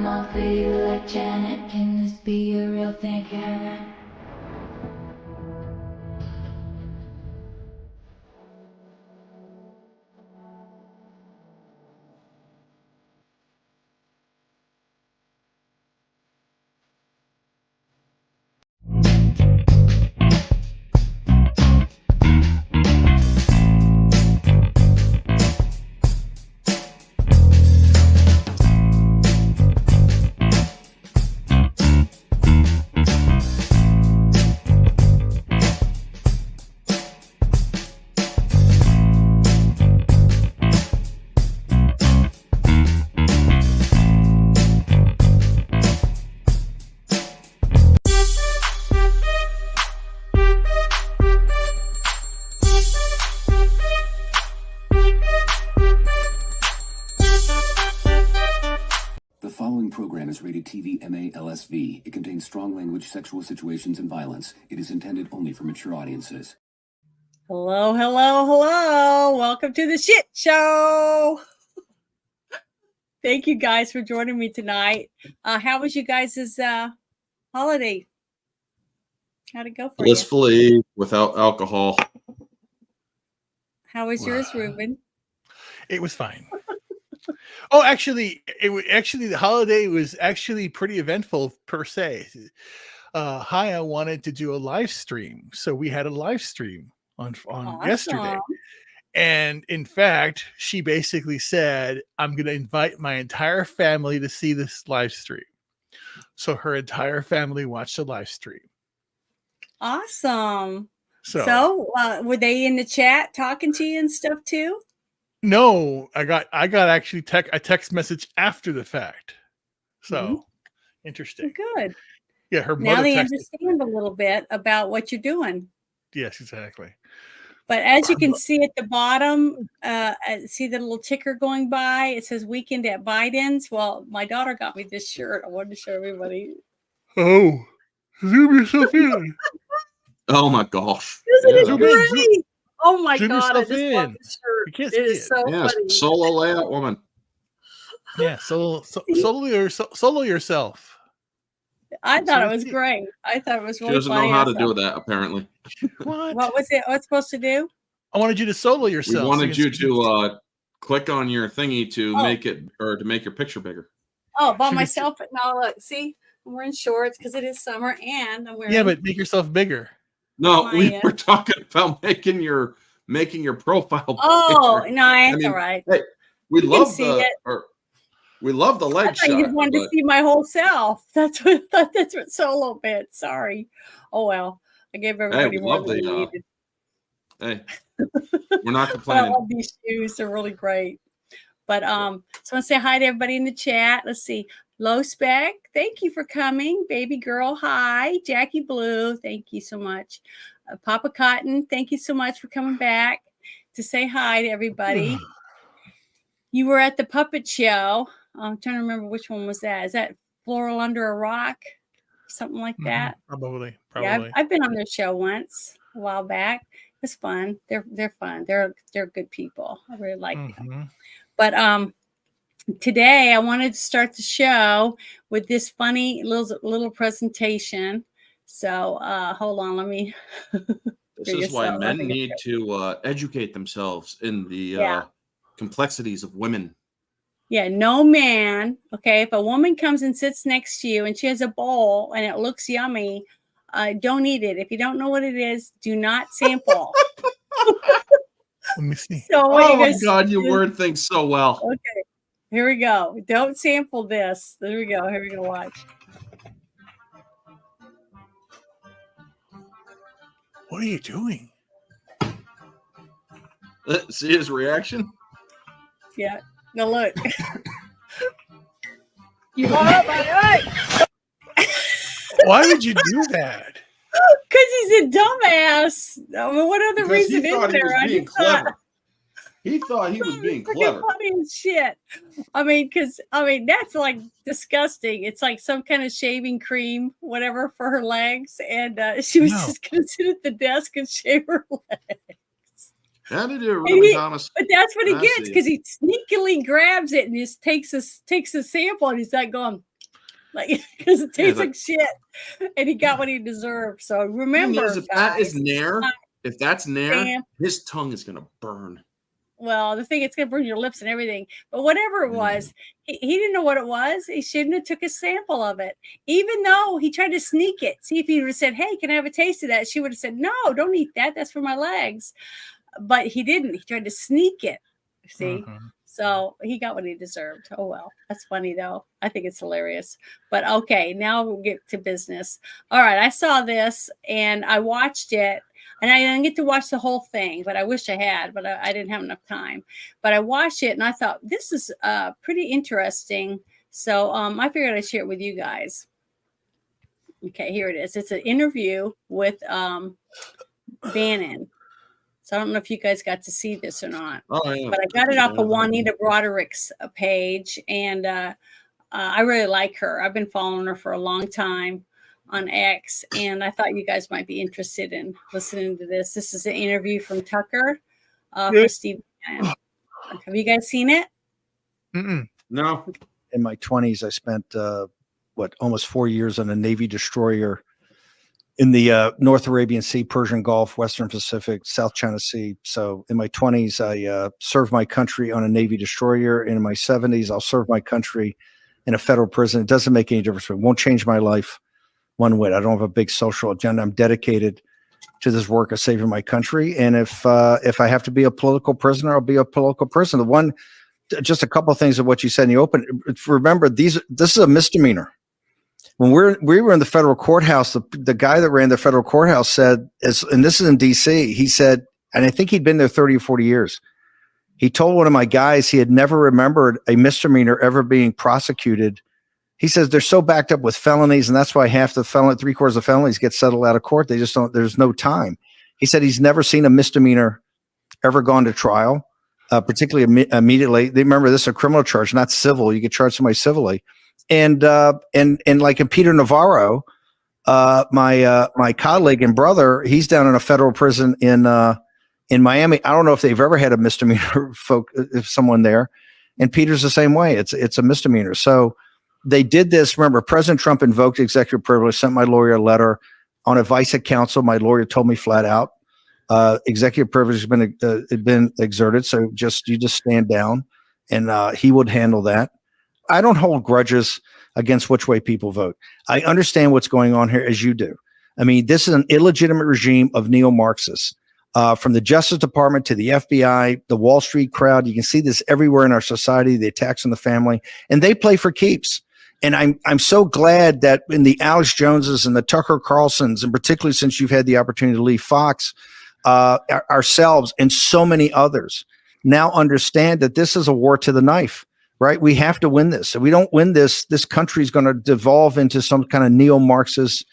I'm all for you like Janet. Can this be a real thing? The following program is rated TV MA-LSV. It contains strong language, sexual situations, and violence. It is intended only for mature audiences. Hello, hello, hello. Welcome to the shit show. Thank you guys for joining me tonight. How was you guys' holiday? How'd it go for you? Blissfully without alcohol. How was yours, Ruben? It was fine. Oh, actually, the holiday was actually pretty eventful per se. Haya wanted to do a live stream, so we had a live stream on Awesome. yesterday. And in fact, she basically said, "I'm going to invite my entire family to see this live stream." So her entire family watched the live stream. Awesome. So were they in the chat talking to you and stuff too? No, I got actually a text message after the fact. So interesting. Good. Yeah, her Now mother they texted. understand a little bit about what you're doing. Yes, exactly. But as you can see at the bottom, see the little ticker going by? It says weekend at Biden's. Well, my daughter got me this shirt. I wanted to show everybody. Oh, zoom yourself in. Oh my gosh. Isn't it Zoom in, great? Oh my zoom God, I yourself just love in. this shirt. You can't It see is it. so Yes, funny. solo layout woman. Yeah, solo yourself. I thought So it was great. I thought it was She really doesn't funny. know how to do that, apparently. What? What was it? What's supposed to do? I wanted you to solo We yourself. wanted so you can to click on your thingy to Oh. make it, or to make your picture bigger. Oh, by So you can myself. But now look, see, I'm wearing shorts because it is summer, and I'm wearing. Yeah, but make yourself bigger. No, we My, were talking about making your profile. Oh bigger. no, it's all right. Hey, we You can love see the it. we love the I leg thought you shot. just wanted to but- see my whole self. That's what solo bit. Sorry. Oh well, I gave everybody we more love than the, they needed. Hey, we're not But I complaining. love these shoes. They're really great. But so I want to say hi to everybody in the chat. Let's see. Low Spec, thank you for coming. Baby girl, hi. Jackie Blue, thank you so much. Papa Cotton, thank you so much for coming back to say hi to everybody. You were at the puppet show. I'm trying to remember which one was that. Is that Floral Under a Rock? Something like that. Probably. Yeah, I've been on their show once a while back. It's fun. They're fun. They're good people. I really like them. But today I wanted to start the show with this funny little presentation. So hold on, let me. This is why men need to educate themselves in the complexities of women. Yeah, no man. Okay, if a woman comes and sits next to you and she has a bowl and it looks yummy, don't eat it. If you don't know what it is, do not sample. Let me see. So oh my God, you word things so well. Okay, here we go. Don't sample this. There we go. Here we go. Watch. What are you doing? See his reaction? Yeah. Now look. Why would you do that? Because he's a dumbass. I mean, what other Because reason he is thought he there? was being clever. He thought he was being clever. Funny as shit. I mean, that's like disgusting. It's like some kind of shaving cream, whatever, for her legs, and she was just going to sit at the desk and shave her legs. How did you, Ruben Thomas? But that's what he gets because he sneakily grabs it and just takes a sample, and he's like going, like because it tastes like, like shit, and he got what he deserved. So remember, if that is Nair, if that's Nair, his tongue is gonna burn. Well, the thing, it's gonna burn your lips and everything. But whatever it was, he didn't know what it was. He shouldn't have took a sample of it, even though he tried to sneak it. See, if he would have said, "Hey, can I have a taste of that?" She would have said, "No, don't eat that. That's for my legs." But he didn't. He tried to sneak it. See. So he got what he deserved. Oh, well, that's funny though. I think it's hilarious. But okay, now we'll get to business. All right. I saw this and I watched it. And I didn't get to watch the whole thing, but I wish I had, but I didn't have enough time. But I watched it and I thought, this is pretty interesting. So I figured I'd share it with you guys. Okay, here it is. It's an interview with Bannon. So I don't know if you guys got to see this or not. Oh, yeah. But I got it off of Juanita Broderick's page. And I really like her. I've been following her for a long time on X, and I thought you guys might be interested in listening to this. This is an interview from Tucker for Steve Bannon. Have you guys seen it? No. In my 20s, I spent almost 4 years on a Navy destroyer in the North Arabian Sea, Persian Gulf, Western Pacific, South China Sea. So in my 20s, I served my country on a Navy destroyer. And in my 70s, I'll serve my country in a federal prison. It doesn't make any difference. It won't change my life one whit. I don't have a big social agenda. I'm dedicated to this work of saving my country. And if I have to be a political prisoner, I'll be a political prisoner. Just a couple of things of what you said in the open. Remember, this is a misdemeanor. When we were in the federal courthouse, the guy that ran the federal courthouse said, and this is in D.C., he said, and I think he'd been there 30 or 40 years. He told one of my guys he had never remembered a misdemeanor ever being prosecuted. He says they're so backed up with felonies, and that's why half the three-quarters of felonies get settled out of court. They just don't. There's no time. He said he's never seen a misdemeanor ever gone to trial, particularly immediately. They remember this is a criminal charge, not civil. You get charged somebody civilly, and like in Peter Navarro, my colleague and brother, he's down in a federal prison in Miami. I don't know if they've ever had a misdemeanor if someone there, and Peter's the same way. It's a misdemeanor. So. They did this. Remember, President Trump invoked executive privilege, sent my lawyer a letter on advice of counsel. My lawyer told me flat out, executive privilege has been exerted. So you just stand down and he would handle that. I don't hold grudges against which way people vote. I understand what's going on here as you do. I mean, this is an illegitimate regime of neo-Marxists. From the Justice Department to the FBI, the Wall Street crowd, you can see this everywhere in our society, the attacks on the family, and they play for keeps. And I'm so glad that in the Alex Joneses and the Tucker Carlsons, and particularly since you've had the opportunity to leave Fox, ourselves and so many others now understand that this is a war to the knife, right? We have to win this. If we don't win this, this country is going to devolve into some kind of neo-Marxist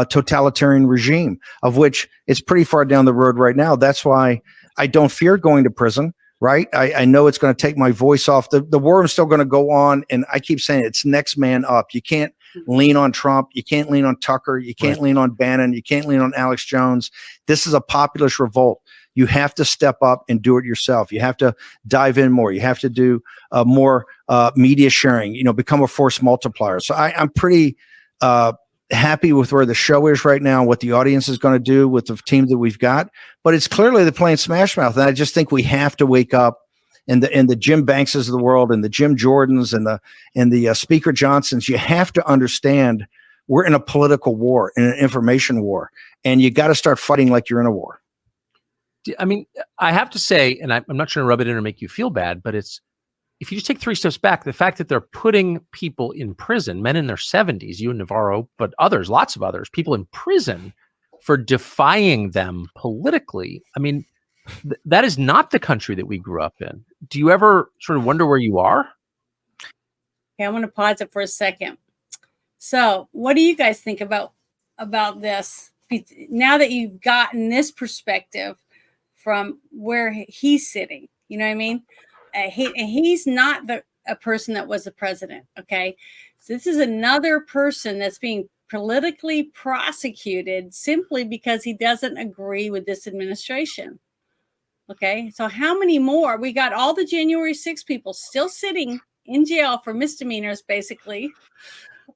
totalitarian regime, of which it's pretty far down the road right now. That's why I don't fear going to prison. Right. I know it's going to take my voice off. The war is still going to go on. And I keep saying it's next man up. You can't lean on Trump. You can't lean on Tucker. You can't lean on Bannon. You can't lean on Alex Jones. This is a populist revolt. You have to step up and do it yourself. You have to dive in more. You have to do more media sharing, become a force multiplier. So I'm pretty happy with where the show is right now, what the audience is going to do with the team that we've got. But it's clearly they're playing Smash Mouth. And I just think we have to wake up, and the Jim Bankses of the world and the Jim Jordans and the Speaker Johnsons. You have to understand we're in a political war, in an information war, and you got to start fighting like you're in a war. I mean, I have to say, and I'm not trying to rub it in or make you feel bad, but if you just take 3 steps back, the fact that they're putting people in prison, men in their 70s, you and Navarro, but others, lots of others, people in prison for defying them politically. I mean, that is not the country that we grew up in. Do you ever sort of wonder where you are? Okay, I'm going to pause it for a second. So what do you guys think about this? Now that you've gotten this perspective from where he's sitting, you know what I mean? He's not a person that was the president. Okay. So this is another person that's being politically prosecuted simply because he doesn't agree with this administration. Okay. So how many more? We got all the January 6 people still sitting in jail for misdemeanors, basically.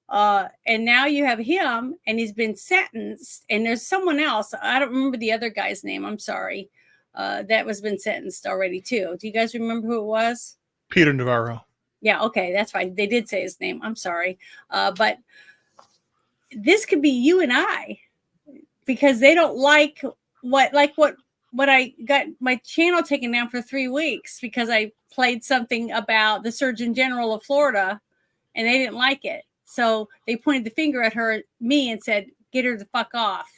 And now you have him, and he's been sentenced. And there's someone else. I don't remember the other guy's name. I'm sorry. That was been sentenced already too. Do you guys remember who it was? Peter Navarro. Yeah. Okay, that's fine. They did say his name. I'm sorry, but this could be you and I, because they don't like what I got my channel taken down for 3 weeks because I played something about the Surgeon General of Florida, and they didn't like it. So they pointed the finger at me, and said, "Get her the fuck off."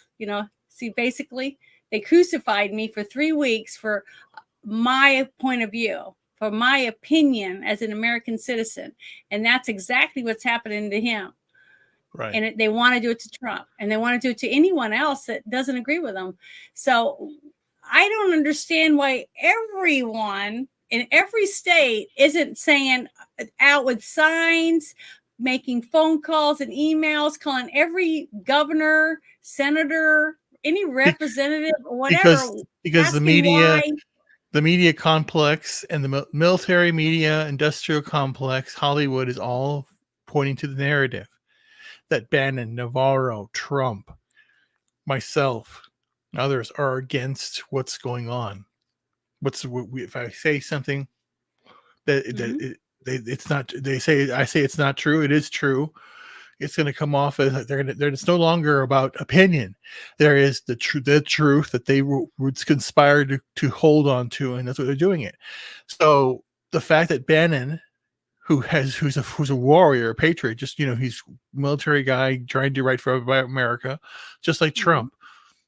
See, basically, they crucified me for 3 weeks for my point of view, for my opinion as an American citizen. And that's exactly what's happening to him. Right. And they want to do it to Trump, and they want to do it to anyone else that doesn't agree with them. So I don't understand why everyone in every state isn't saying out with signs, making phone calls and emails, calling every governor, senator, any representative or whatever. Because the media complex and the military media industrial complex, Hollywood, is all pointing to the narrative that Bannon, Navarro, Trump, myself, and others are against what's going on. If I say something that it's not, I say it's not true. It is true. It's going to come off as it's no longer about opinion. There is the truth that they would conspire to hold on to, and that's what they're doing it. So the fact that Bannon, who's a warrior, a patriot, just he's a military guy trying to do right for America, just like Trump.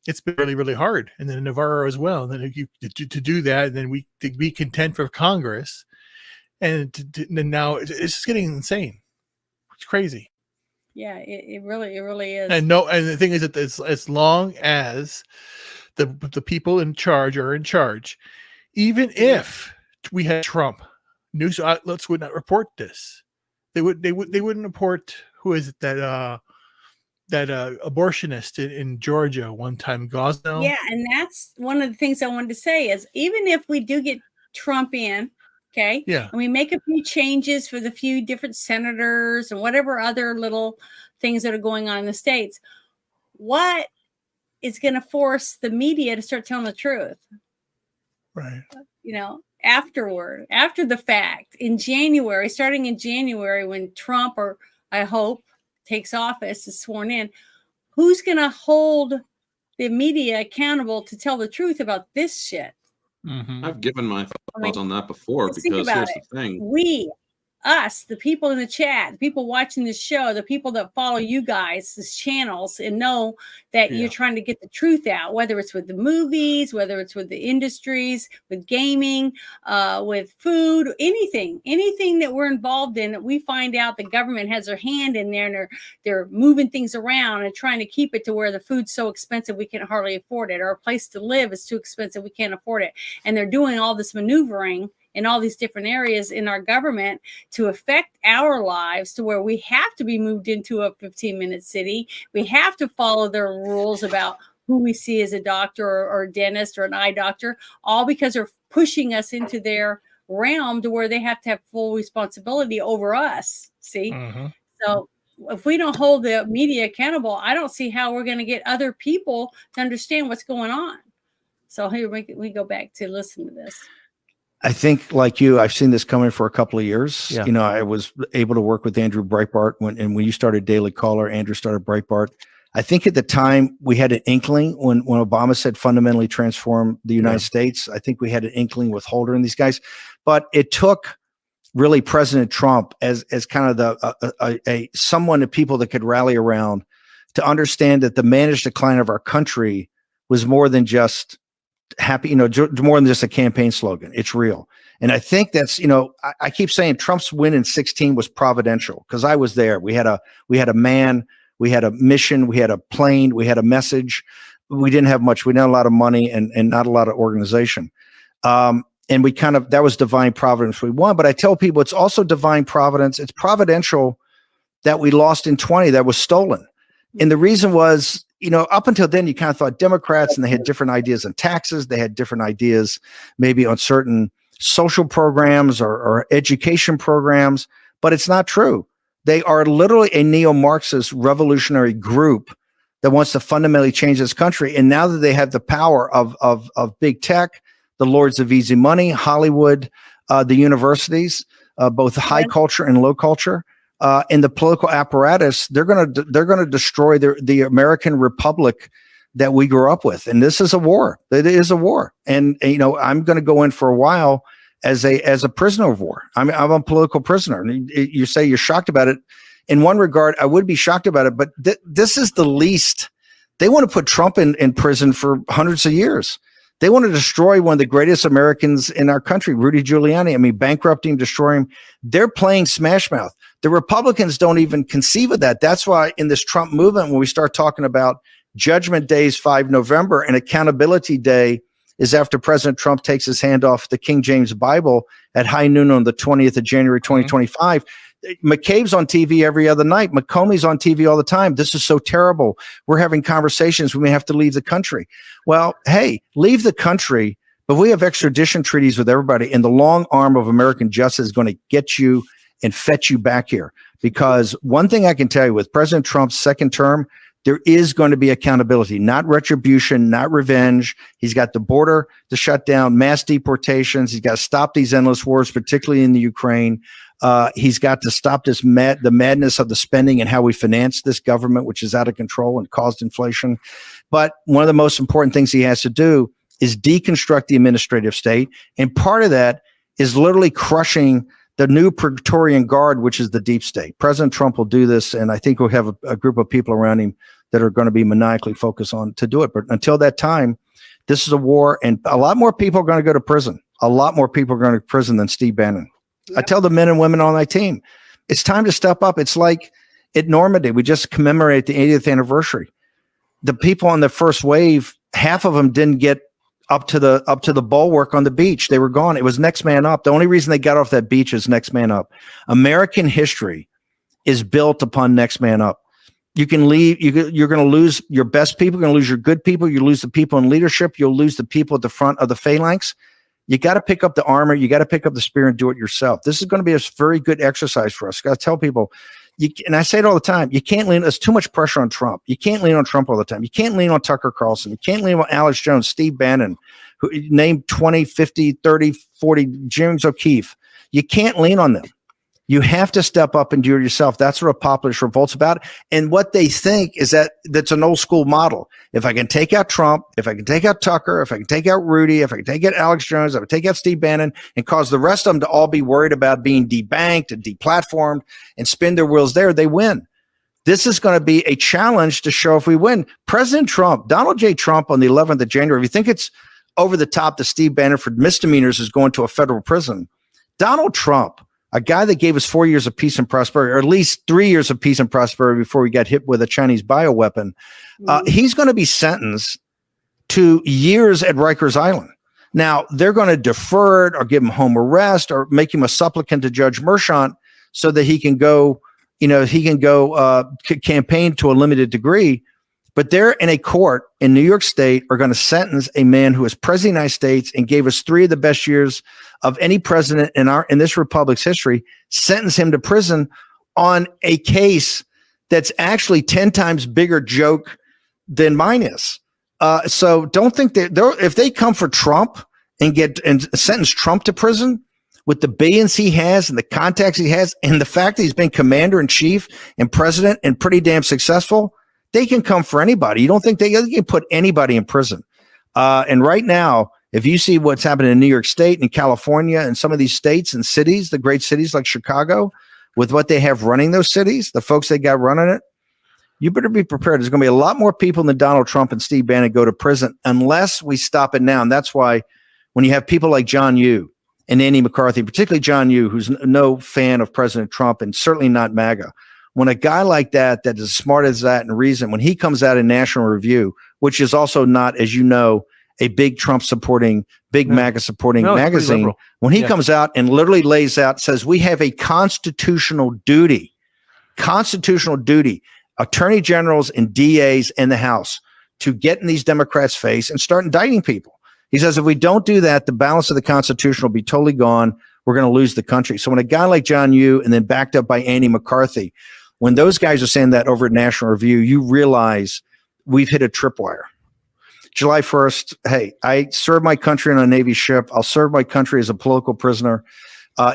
It's been really, really hard, and then Navarro as well. And then to do that, and then to be content for Congress, and now it's just getting insane. It's crazy. Yeah, it really is. And the thing is that as long as the people in charge are in charge, even if we had Trump, news outlets would not report this. They wouldn't report who is it that abortionist in Georgia one time, Gosnell. Yeah, and that's one of the things I wanted to say is even if we do get Trump in, okay, yeah, and we make a few changes for the few different senators and whatever other little things that are going on in the states, what is going to force the media to start telling the truth? Right. After the fact, starting in January, when Trump, or I hope, takes office, is sworn in, who's going to hold the media accountable to tell the truth about this shit? Mm-hmm. I've given my thoughts on that before, because here's the thing. Us, the people in the chat, the people watching this show, the people that follow you guys, these channels, and know that you're trying to get the truth out, whether it's with the movies, whether it's with the industries, with gaming, with food, anything that we're involved in, that we find out the government has their hand in there, and they're moving things around and trying to keep it to where the food's so expensive we can hardly afford it, or a place to live is too expensive we can't afford it. And they're doing all this maneuvering in all these different areas in our government to affect our lives, to where we have to be moved into a 15-minute city. We have to follow their rules about who we see as a doctor or a dentist or an eye doctor, all because they're pushing us into their realm to where they have to have full responsibility over us. See? Mm-hmm. So if we don't hold the media accountable, I don't see how we're going to get other people to understand what's going on. So here we go back to listen to this. I think, like you, I've seen this coming for a couple of years. Yeah. I was able to work with Andrew Breitbart when you started Daily Caller. Andrew started Breitbart. I think at the time we had an inkling when Obama said fundamentally transform the United States. I think we had an inkling with Holder and these guys, but it took really President Trump as kind of someone of people that could rally around to understand that the managed decline of our country was more than just happy, more than just a campaign slogan. It's real. And I think that's, I keep saying Trump's win in 2016 was providential, because I was there. We had a man, we had a mission, we had a plane, we had a message. We didn't have much. We didn't have a lot of money and not a lot of organization. And that was divine providence. We won. But I tell people it's also divine providence. It's providential that we lost in 20, that was stolen. And the reason was, up until then, you kind of thought Democrats, and they had different ideas on taxes. They had different ideas maybe on certain social programs or education programs, but it's not true. They are literally a neo-Marxist revolutionary group that wants to fundamentally change this country. And now that they have the power of big tech, the lords of easy money, Hollywood, the universities, both high culture and low culture, and the political apparatus, they're gonna destroy the American Republic that we grew up with. And this is a war. It is a war. And I'm going to go in for a while as a prisoner of war. I'm a political prisoner. And you say you're shocked about it. In one regard, I would be shocked about it, but this is the least. They want to put Trump in prison for hundreds of years. They want to destroy one of the greatest Americans in our country, Rudy Giuliani. I mean, bankrupt him, destroy him. They're playing smash mouth. The Republicans don't even conceive of that. That's why in this Trump movement, when we start talking about Judgment Day is 5 November and Accountability Day is after President Trump takes his hand off the King James Bible at high noon on the 20th of January, 2025. McCabe's on TV every other night. McComey's on TV all the time. This is so terrible. We're having conversations. We may have to leave the country. Well, hey, leave the country, but we have extradition treaties with everybody. And the long arm of American justice is going to get you and fetch you back here. Because one thing I can tell you with President Trump's second term, there is going to be accountability, not retribution, not revenge. He's got the border to shut down, mass deportations. He's got to stop these endless wars, particularly in the Ukraine. He's got to stop the madness of the spending and how we finance this government, which is out of control and caused inflation. But one of the most important things he has to do is deconstruct the administrative state. And part of that is literally crushing the new Praetorian Guard, which is the deep state. President Trump will do this, and I think we'll have a group of people around him that are going to be maniacally focused on to do it. But until that time, this is a war, and a lot more people are going to go to prison. A lot more people are going to prison than Steve Bannon. Yep. I tell the men and women on my team, it's time to step up. It's like at Normandy, we just commemorated the 80th anniversary. The people on the first wave, half of them didn't get up to the bulwark on the beach. They were gone. It was next man up. The only reason they got off that beach is next man up. American history is built upon next man up. You can leave. You're going to lose your best people. You're going to lose your good people. You lose the people in leadership. You'll lose the people at the front of the phalanx. You got to pick up the armor. You got to pick up the spear and do it yourself. This is going to be a very good exercise for us. I got to tell people, and I say it all the time, you can't lean. There's too much pressure on Trump. You can't lean on Trump all the time. You can't lean on Tucker Carlson. You can't lean on Alex Jones, Steve Bannon, who named 20, 50, 30, 40, James O'Keefe. You can't lean on them. You have to step up and do it yourself. That's what a populist revolt's about. And what they think is that's an old school model. If I can take out Trump, if I can take out Tucker, if I can take out Rudy, if I can take out Alex Jones, if I can take out Steve Bannon and cause the rest of them to all be worried about being debanked and deplatformed and spin their wheels there, they win. This is going to be a challenge to show if we win. President Trump, Donald J. Trump on the 11th of January, if you think it's over the top that Steve Bannon for misdemeanors is going to a federal prison, Donald Trump, a guy that gave us 4 years of peace and prosperity, or at least 3 years of peace and prosperity before we got hit with a Chinese bioweapon, he's going to be sentenced to years at Rikers Island. Now, they're going to defer it or give him home arrest or make him a supplicant to Judge Merchant so that he can go, campaign to a limited degree. But they're in a court in New York State are going to sentence a man who is president of the United States and gave us 3 of the best years of any president in this republic's history, sentence him to prison on a case that's actually 10 times bigger joke than mine is. So don't think that if they come for Trump and sentence Trump to prison with the billions he has and the contacts he has and the fact that he's been commander in chief and president and pretty damn successful, they can come for anybody. You don't think they can put anybody in prison? And right now, if you see what's happening in New York State and California and some of these states and cities, the great cities like Chicago, with what they have running those cities, the folks they got running it, you better be prepared. There's going to be a lot more people than Donald Trump and Steve Bannon go to prison unless we stop it now. And that's why when you have people like John Yoo and Andy McCarthy, particularly John Yoo, who's no fan of President Trump and certainly not MAGA, when a guy like that is as smart as that and reason, when he comes out in National Review, which is also not, as you know, a big Trump supporting, big MAGA supporting magazine, when he comes out and literally lays out, says we have a constitutional duty, attorney generals and DAs in the House to get in these Democrats' face and start indicting people. He says, if we don't do that, the balance of the Constitution will be totally gone. We're going to lose the country. So when a guy like John Yoo, and then backed up by Andy McCarthy, when those guys are saying that over at National Review, you realize we've hit a tripwire. July 1st, hey, I served my country on a Navy ship. I'll serve my country as a political prisoner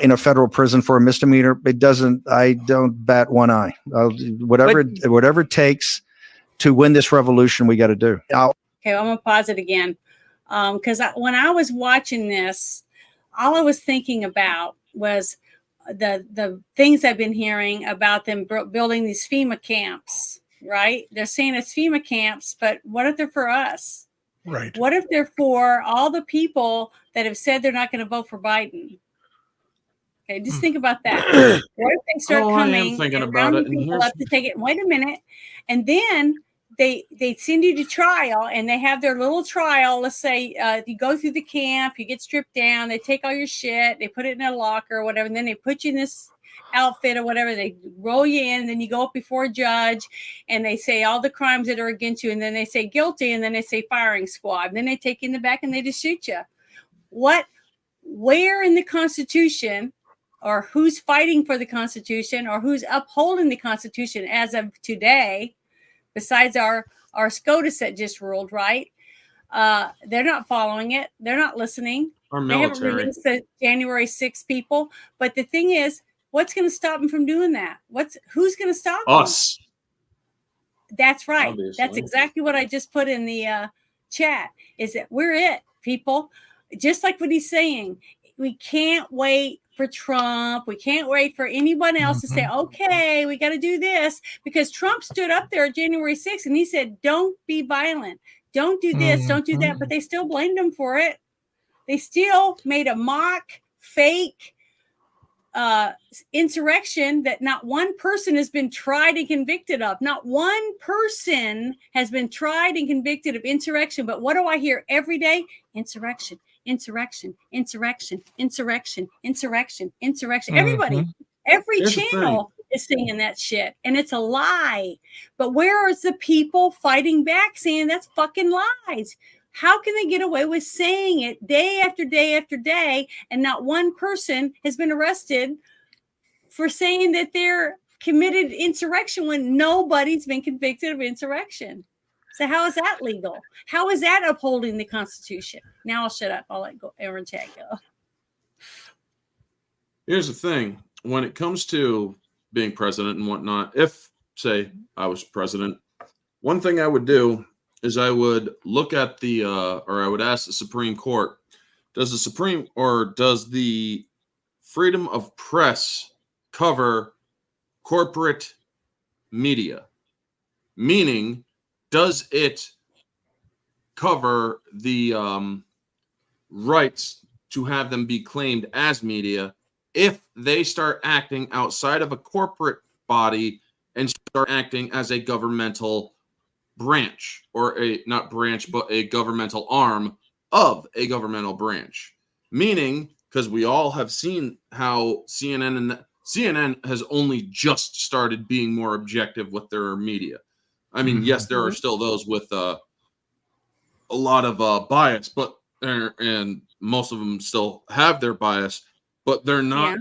in a federal prison for a misdemeanor. I don't bat one eye. Whatever it takes to win this revolution, we got to do. Okay, I'm going to pause it again. Because when I was watching this, all I was thinking about was the things I've been hearing about them building these FEMA camps, right? They're saying it's FEMA camps, but what if they're for us? Right. What if they're for all the people that have said they're not going to vote for Biden? Okay, just think about that. What if they start coming I am thinking and about it, rounding people up to take it? Wait a minute. And then they send you to trial, and they have their little trial. Let's say you go through the camp, you get stripped down, they take all your shit, they put it in a locker or whatever, and then they put you in this outfit or whatever, they roll you in, and then you go up before a judge, and they say all the crimes that are against you, and then they say guilty, and then they say firing squad, and then they take you in the back and they just shoot you. Where in the Constitution, or who's fighting for the Constitution, or who's upholding the Constitution as of today, besides our SCOTUS that just ruled, right? They're not following it. They're not listening. Our They haven't military. released the January 6th people. But the thing is, what's going to stop them from doing that? Who's going to stop Us. them? That's right. Obviously. That's exactly what I just put in the chat, is that we're it, people. Just like what he's saying. We can't wait for Trump. We can't wait for anyone else to say, okay, we got to do this, because Trump stood up there January 6th and he said, don't be violent. Don't do this. Don't do that. But they still blamed him for it. They still made a mock, fake insurrection that not one person has been tried and convicted of. Not one person has been tried and convicted of insurrection. But what do I hear every day? Insurrection. Insurrection, insurrection, insurrection, insurrection, insurrection. Everybody, every channel is singing that shit, and it's a lie. But where is the people fighting back saying that's fucking lies? How can they get away with saying it day after day after day, and not one person has been arrested for saying that they're committed insurrection when nobody's been convicted of insurrection? So how is that legal? How is that upholding the Constitution? Now I'll shut up. I'll let Aaron Chat go. Here's the thing. When it comes to being president and whatnot, if, say, I was president, one thing I would do is I would look at or I would ask the Supreme Court, does the freedom of press cover corporate media? Meaning, does it cover the rights to have them be claimed as media if they start acting outside of a corporate body and start acting as a governmental branch, or not branch, but a governmental arm of a governmental branch? Meaning, because we all have seen how CNN has only just started being more objective with their media. I mean, yes, there are still those with a lot of bias, but and most of them still have their bias, but they're not,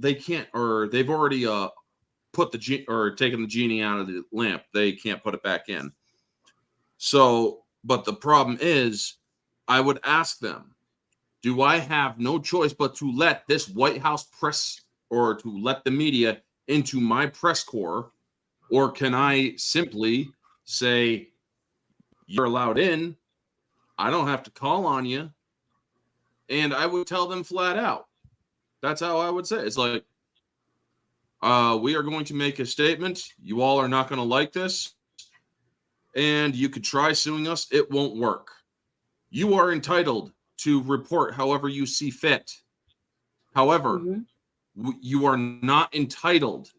they can't, or they've already put taken the genie out of the lamp. They can't put it back in. So, but the problem is, I would ask them, do I have no choice but to let this White House press, or to let the media into my press corps? Or can I simply say, you're allowed in, I don't have to call on you? And I would tell them flat out. That's how I would say it. It's like, we are going to make a statement. You all are not going to like this. And you could try suing us. It won't work. You are entitled to report however you see fit. However, you are not entitled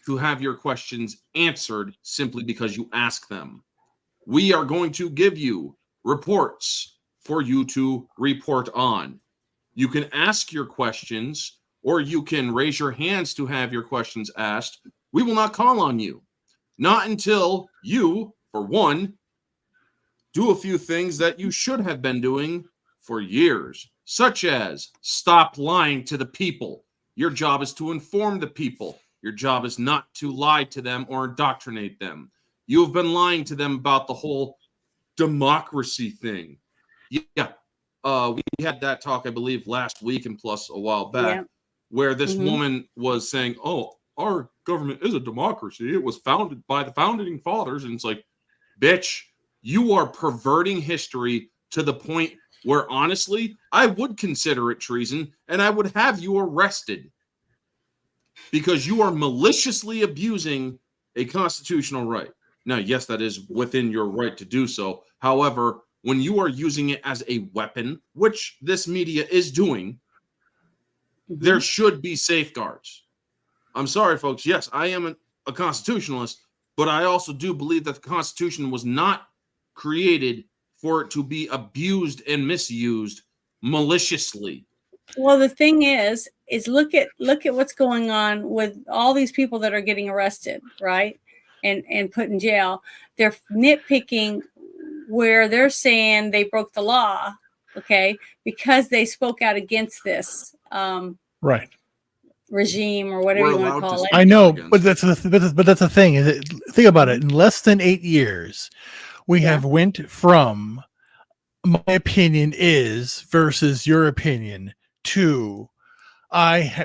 to have your questions answered simply because you ask them. We are going to give you reports for you to report on. You can ask your questions, or you can raise your hands to have your questions asked. We will not call on you. Not until you, for one, do a few things that you should have been doing for years, such as stop lying to the people. Your job is to inform the people. Your job is not to lie to them or indoctrinate them. You have been lying to them about the whole democracy thing. Yeah. We had that talk, I believe, last week and plus a while back, Yeah. where this woman was saying, oh, our government is a democracy. It was founded by the founding fathers. And it's like, bitch, you are perverting history to the point where, honestly, I would consider it treason and I would have you arrested because you are maliciously abusing a constitutional right. Now, yes, that is within your right to do so. However, when you are using it as a weapon, which this media is doing, there should be safeguards. I'm sorry, folks. Yes, I am a constitutionalist, but I also do believe that the Constitution was not created for it to be abused and misused maliciously. Well, the thing is look at what's going on with all these people that are getting arrested, right? And put in jail. They're nitpicking where they're saying they broke the law, okay, because they spoke out against this Right. regime or whatever you want to call it. I know, but that's the thing. Is it, think about it. In less than 8 years, we have went from my opinion is versus your opinion to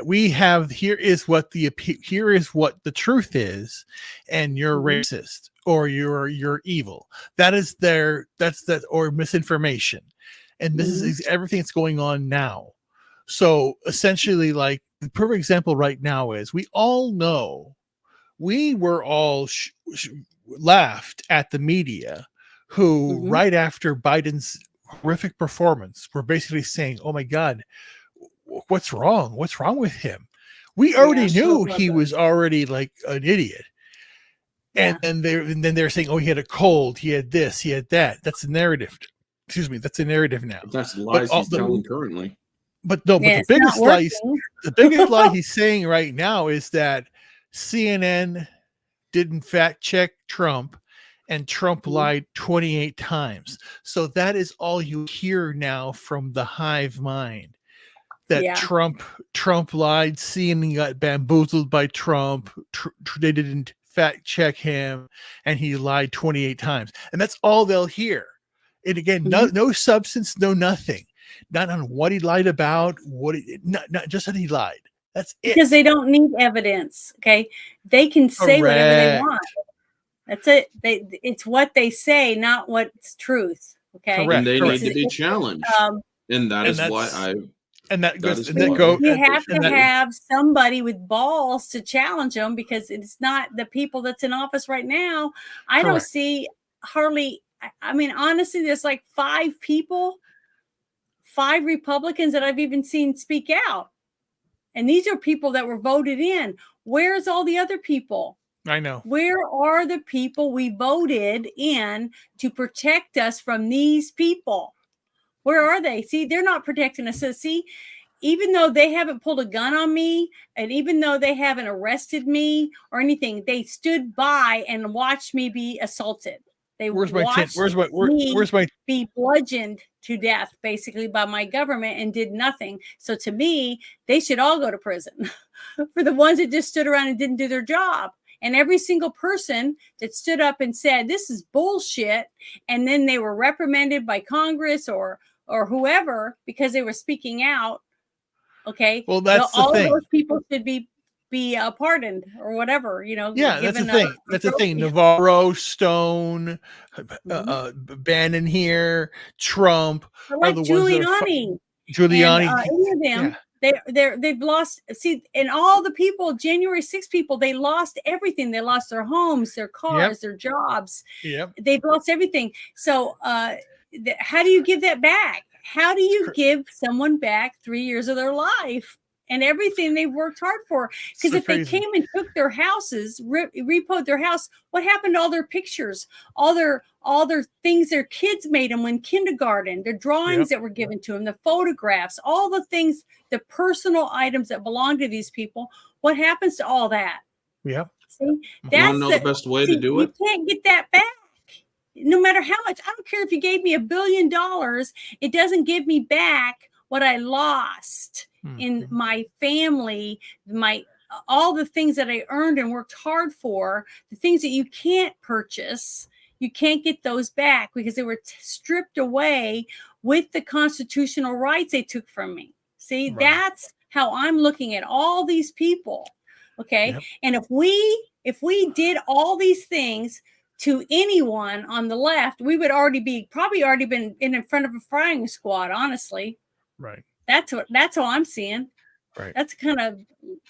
we have here is what the truth is, and you're racist or you're evil. That's that or misinformation, and this is everything that's going on now. So essentially, like the perfect example right now is we all know we were all laughed at the media who right after Biden's horrific performance were basically saying, "Oh my God, what's wrong? What's wrong with him?" We already knew he was already like an idiot. And then they're saying, "Oh, he had a cold, he had this, he had that." That's the narrative. Excuse me, that's the narrative now. That's lies he's telling currently. But no, but the biggest lie he's saying right now is that CNN didn't fact check Trump, and Trump lied 28 times. So that is all you hear now from the hive mind. That Trump lied, CNN got bamboozled by Trump. They didn't fact check him, and he lied 28 times. And that's all they'll hear. And again, no substance, no nothing. Not on what he lied about, not just that he lied. That's it. Because they don't need evidence. Okay. They can say whatever they want. That's it. It's what they say, not what's truth. Okay. Correct. And they need to be challenged. And that is why you have to have somebody with balls to challenge them, because it's not the people that's in office right now. I don't see hardly, I mean, honestly, there's like 5 Republicans that I've even seen speak out. And these are people that were voted in. Where's all the other people? I know. Where are the people we voted in to protect us from these people? Where are they? See, they're not protecting us. So see, even though they haven't pulled a gun on me, and even though they haven't arrested me or anything, they stood by and watched me be assaulted. They where's my be bludgeoned to death basically by my government and did nothing. So to me, they should all go to prison for the ones that just stood around and didn't do their job. And every single person that stood up and said, "This is bullshit," and then they were reprimanded by Congress or whoever because they were speaking out. Okay. Well, that's all the thing. Of those people should be pardoned or whatever, you know. Yeah, that's the thing. That's the thing. Navarro, Stone, Bannon here, Trump, like Giuliani. Giuliani. And, any of them. Yeah. They've lost, see, and all the people, January 6 people, they lost everything. They lost their homes, their cars, their jobs. Yep. They've lost everything. So how do you give that back? How do you give someone back 3 years of their life and everything they've worked hard for? Because if they came and took their houses, repoed their house, what happened to all their pictures, all their things their kids made them when kindergarten, their drawings that were given to them, the photographs, all the things, the personal items that belong to these people? What happens to all that? Yeah. See, that's the best way to do it. You can't get that back. no matter how much, I don't care if you gave me $1 billion, it doesn't give me back what I lost in my family, all the things that I earned and worked hard for, the things that you can't purchase. You can't get those back because they were stripped away with the constitutional rights they took from me. See, that's how I'm looking at all these people. Okay. Yep. And if we did all these things to anyone on the left, we would probably already been in front of a firing squad, honestly. Right. That's how I'm seeing. Right. That's kind of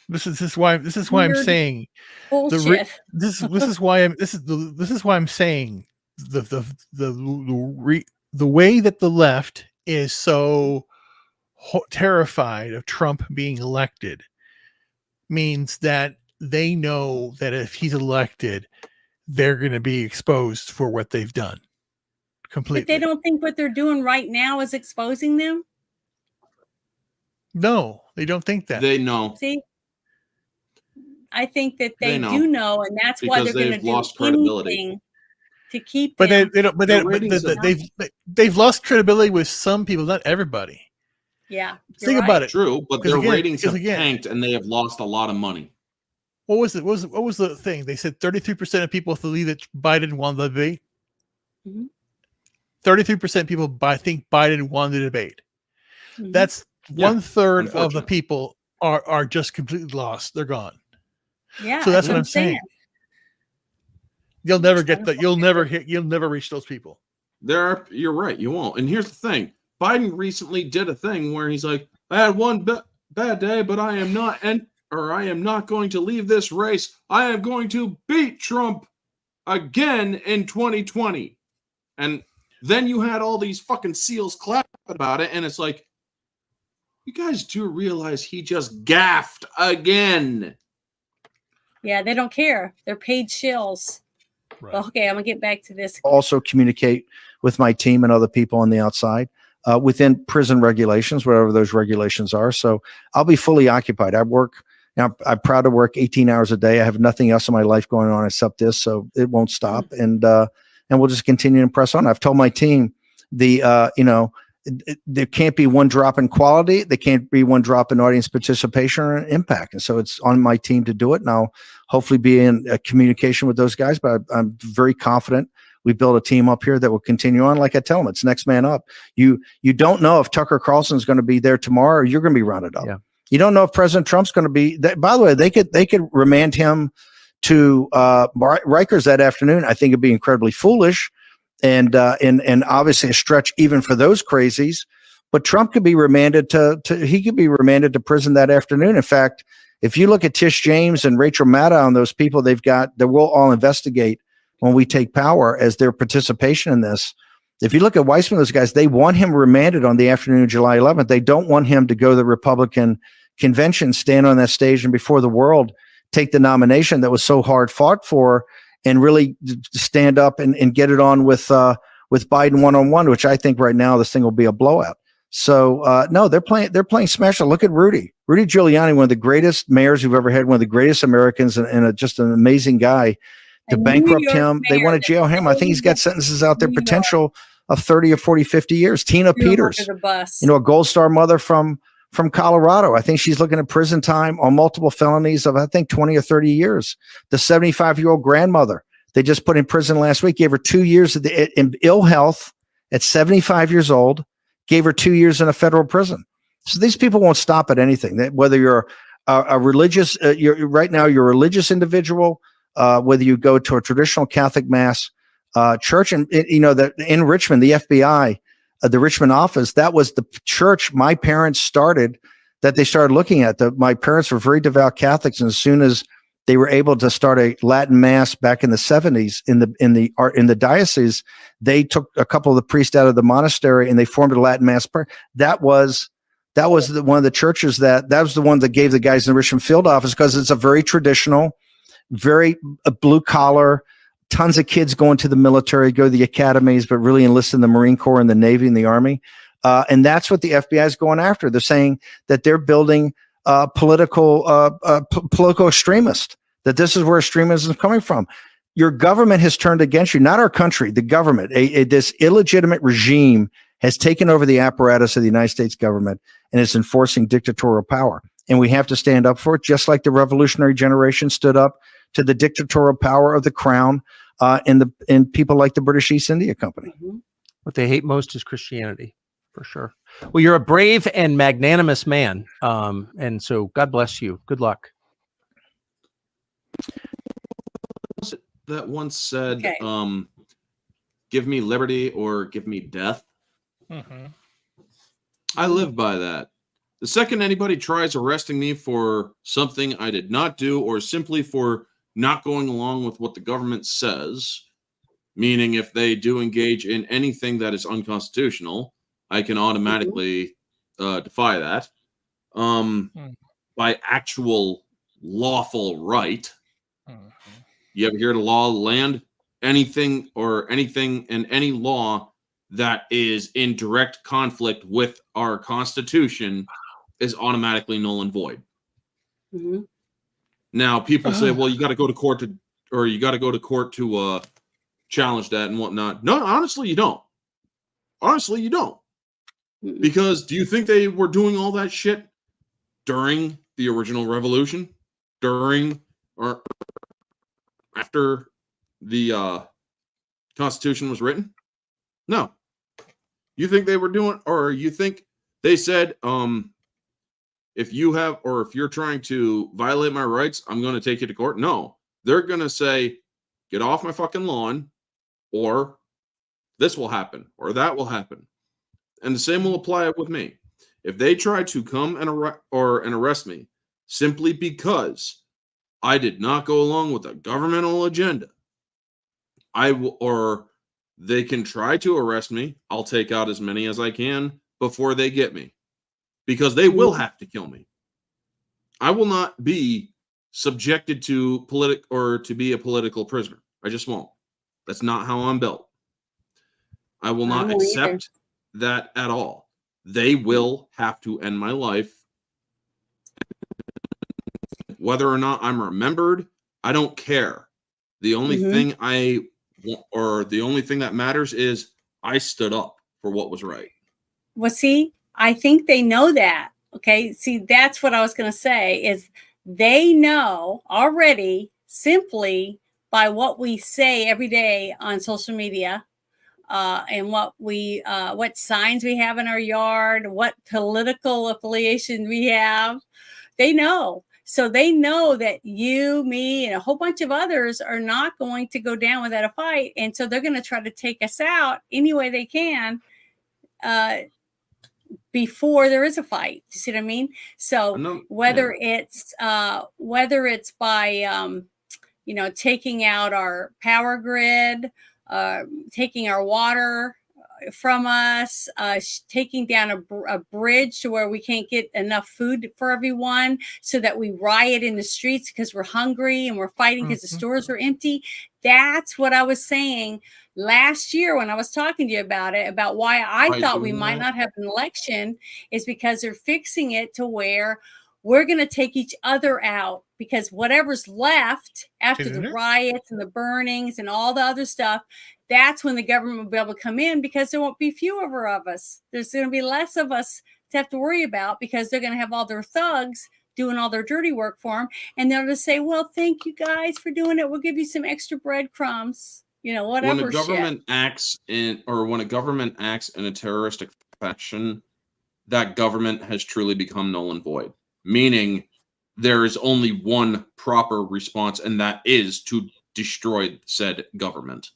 this is why I'm saying bullshit. This is why I'm saying the way that the left is so terrified of Trump being elected means that they know that if he's elected, they're going to be exposed for what they've done completely. But they don't think what they're doing right now is exposing them? No, they don't think that. They know. See? I think that they do know, and that's why they're going to do anything to keep but them. They don't. But they've lost credibility with some people, not everybody. Yeah, think about it. True, but their ratings have tanked, and they have lost a lot of money. What was it? What was the thing? They said 33% of people believe that Biden won the debate. 33% of people think Biden won the debate. That's 1/3 of the people are just completely lost. They're gone. Yeah. So that's what I'm saying. You'll never get that. You'll never reach those people. You're right. You won't. And here's the thing. Biden recently did a thing where he's like, I had one bad day, but I am not going to leave this race. I am going to beat Trump again in 2020. And then you had all these fucking SEALs clap about it. And it's like, you guys do realize he just gaffed again. Yeah, they don't care. They're paid shills. Right. Well, okay, I'm going to get back to this. Also communicate with my team and other people on the outside within prison regulations, whatever those regulations are. So I'll be fully occupied. I work, I'm proud to work 18 hours a day. I have nothing else in my life going on except this, so it won't stop. And we'll just continue to press on. I've told my team there can't be one drop in quality. There can't be one drop in audience participation or impact. And so it's on my team to do it. And I'll hopefully be in communication with those guys, but I'm very confident we build a team up here that will continue on. Like I tell them, it's next man up. You don't know if Tucker Carlson is going to be there tomorrow or you're going to be rounded up. Yeah. You don't know if President Trump's going to be by the way, they could remand him to Rikers that afternoon. I think it'd be incredibly foolish. And obviously a stretch even for those crazies, but Trump could be remanded to prison that afternoon. In fact, if you look at Tish James and Rachel Maddow and those people that we'll all investigate when we take power as their participation in this. If you look at Weissman, those guys, they want him remanded on the afternoon of July 11th. They don't want him to go to the Republican convention, stand on that stage and before the world take the nomination that was so hard fought for and really stand up and get it on with Biden one-on-one, which I think right now this thing will be a blowout. So no, they're playing smash. Look at Rudy Giuliani, one of the greatest mayors we've ever had, one of the greatest Americans, and just an amazing guy. To bankrupt him, they want to jail him. I think he's got sentences out there potential of 30 or 40, 50 years. Tina Peters, a Gold Star mother from Colorado. I think she's looking at prison time on multiple felonies of, I think, 20 or 30 years. The 75-year-old grandmother they just put in prison last week, gave her 2 years in ill health at 75 years old, gave her 2 years in a federal prison. So these people won't stop at anything. Whether you're a religious, right now you're a religious individual, whether you go to a traditional Catholic mass, church, and that in Richmond, the FBI, the Richmond office, that was the church my parents started, that they started looking at. My parents were very devout Catholics, and as soon as they were able to start a Latin mass back in the 70s in the diocese, they took a couple of the priests out of the monastery and they formed a Latin mass. That was one of the churches that was the one that gave the guys in the Richmond field office, because it's a very traditional, very blue collar. Tons of kids going to the military, go to the academies, but really enlist in the Marine Corps and the Navy and the Army. And that's what the FBI is going after. They're saying that they're building political extremists, that this is where extremism is coming from. your government has turned against you, not our country, the government. This illegitimate regime has taken over the apparatus of the United States government and is enforcing dictatorial power. And we have to stand up for it, just like the revolutionary generation stood up to the dictatorial power of the crown and people like the British East India Company. What they hate most is Christianity, for sure. Well, you're a brave and magnanimous man. And so God bless you. Good luck. That once said, Okay. give me liberty or give me death. Mm-hmm. I live by that. The second anybody tries arresting me for something I did not do, or simply for not going along with what the government says, meaning if they do engage in anything that is unconstitutional, I can automatically defy that by actual lawful right. You ever hear the law of the land? Anything in any law that is in direct conflict with our Constitution is automatically null and void. Now, people say, well, you got to go to court to challenge that and whatnot. No, honestly, you don't. Honestly, you don't. Because do you think they were doing all that shit during the original revolution? During or after the Constitution was written? No. You think they were doing, or you think they said, if you're trying to violate my rights, I'm going to take you to court? No. They're going to say, get off my fucking lawn, or this will happen, or that will happen. And the same will apply with me. If they try to come and arrest me simply because I did not go along with a governmental agenda, or they can try to arrest me. I'll take out as many as I can before they get me, because they will have to kill me. I will not be subjected to to be a political prisoner. I just won't. That's not how I'm built. I will not accept that at all. They will have to end my life. Whether or not I'm remembered, I don't care. The only thing the only thing that matters is I stood up for what was right. Well, see, I think they know that. Okay. See, that's what I was going to say is they know already simply by what we say every day on social media, and what signs we have in our yard, what political affiliation we have. They know. So they know that you, me, and a whole bunch of others are not going to go down without a fight. And so they're going to try to take us out any way they can before there is a fight. You see what I mean? So whether it's by taking out our power grid, taking our water from us, taking down a bridge to where we can't get enough food for everyone, so that we riot in the streets because we're hungry and we're fighting because the stores are empty. That's what I was saying last year when I was talking to you about it, about why I thought we might not have an election, is because they're fixing it to where we're going to take each other out, because whatever's left after the riots and the burnings and all the other stuff, that's when the government will be able to come in, because there won't be fewer of us. There's going to be less of us to have to worry about, because they're going to have all their thugs doing all their dirty work for them. And they'll just say, well, thank you guys for doing it. We'll give you some extra breadcrumbs, whatever. When a government acts in a terroristic fashion, that government has truly become null and void. Meaning there is only one proper response, and that is to destroy said government.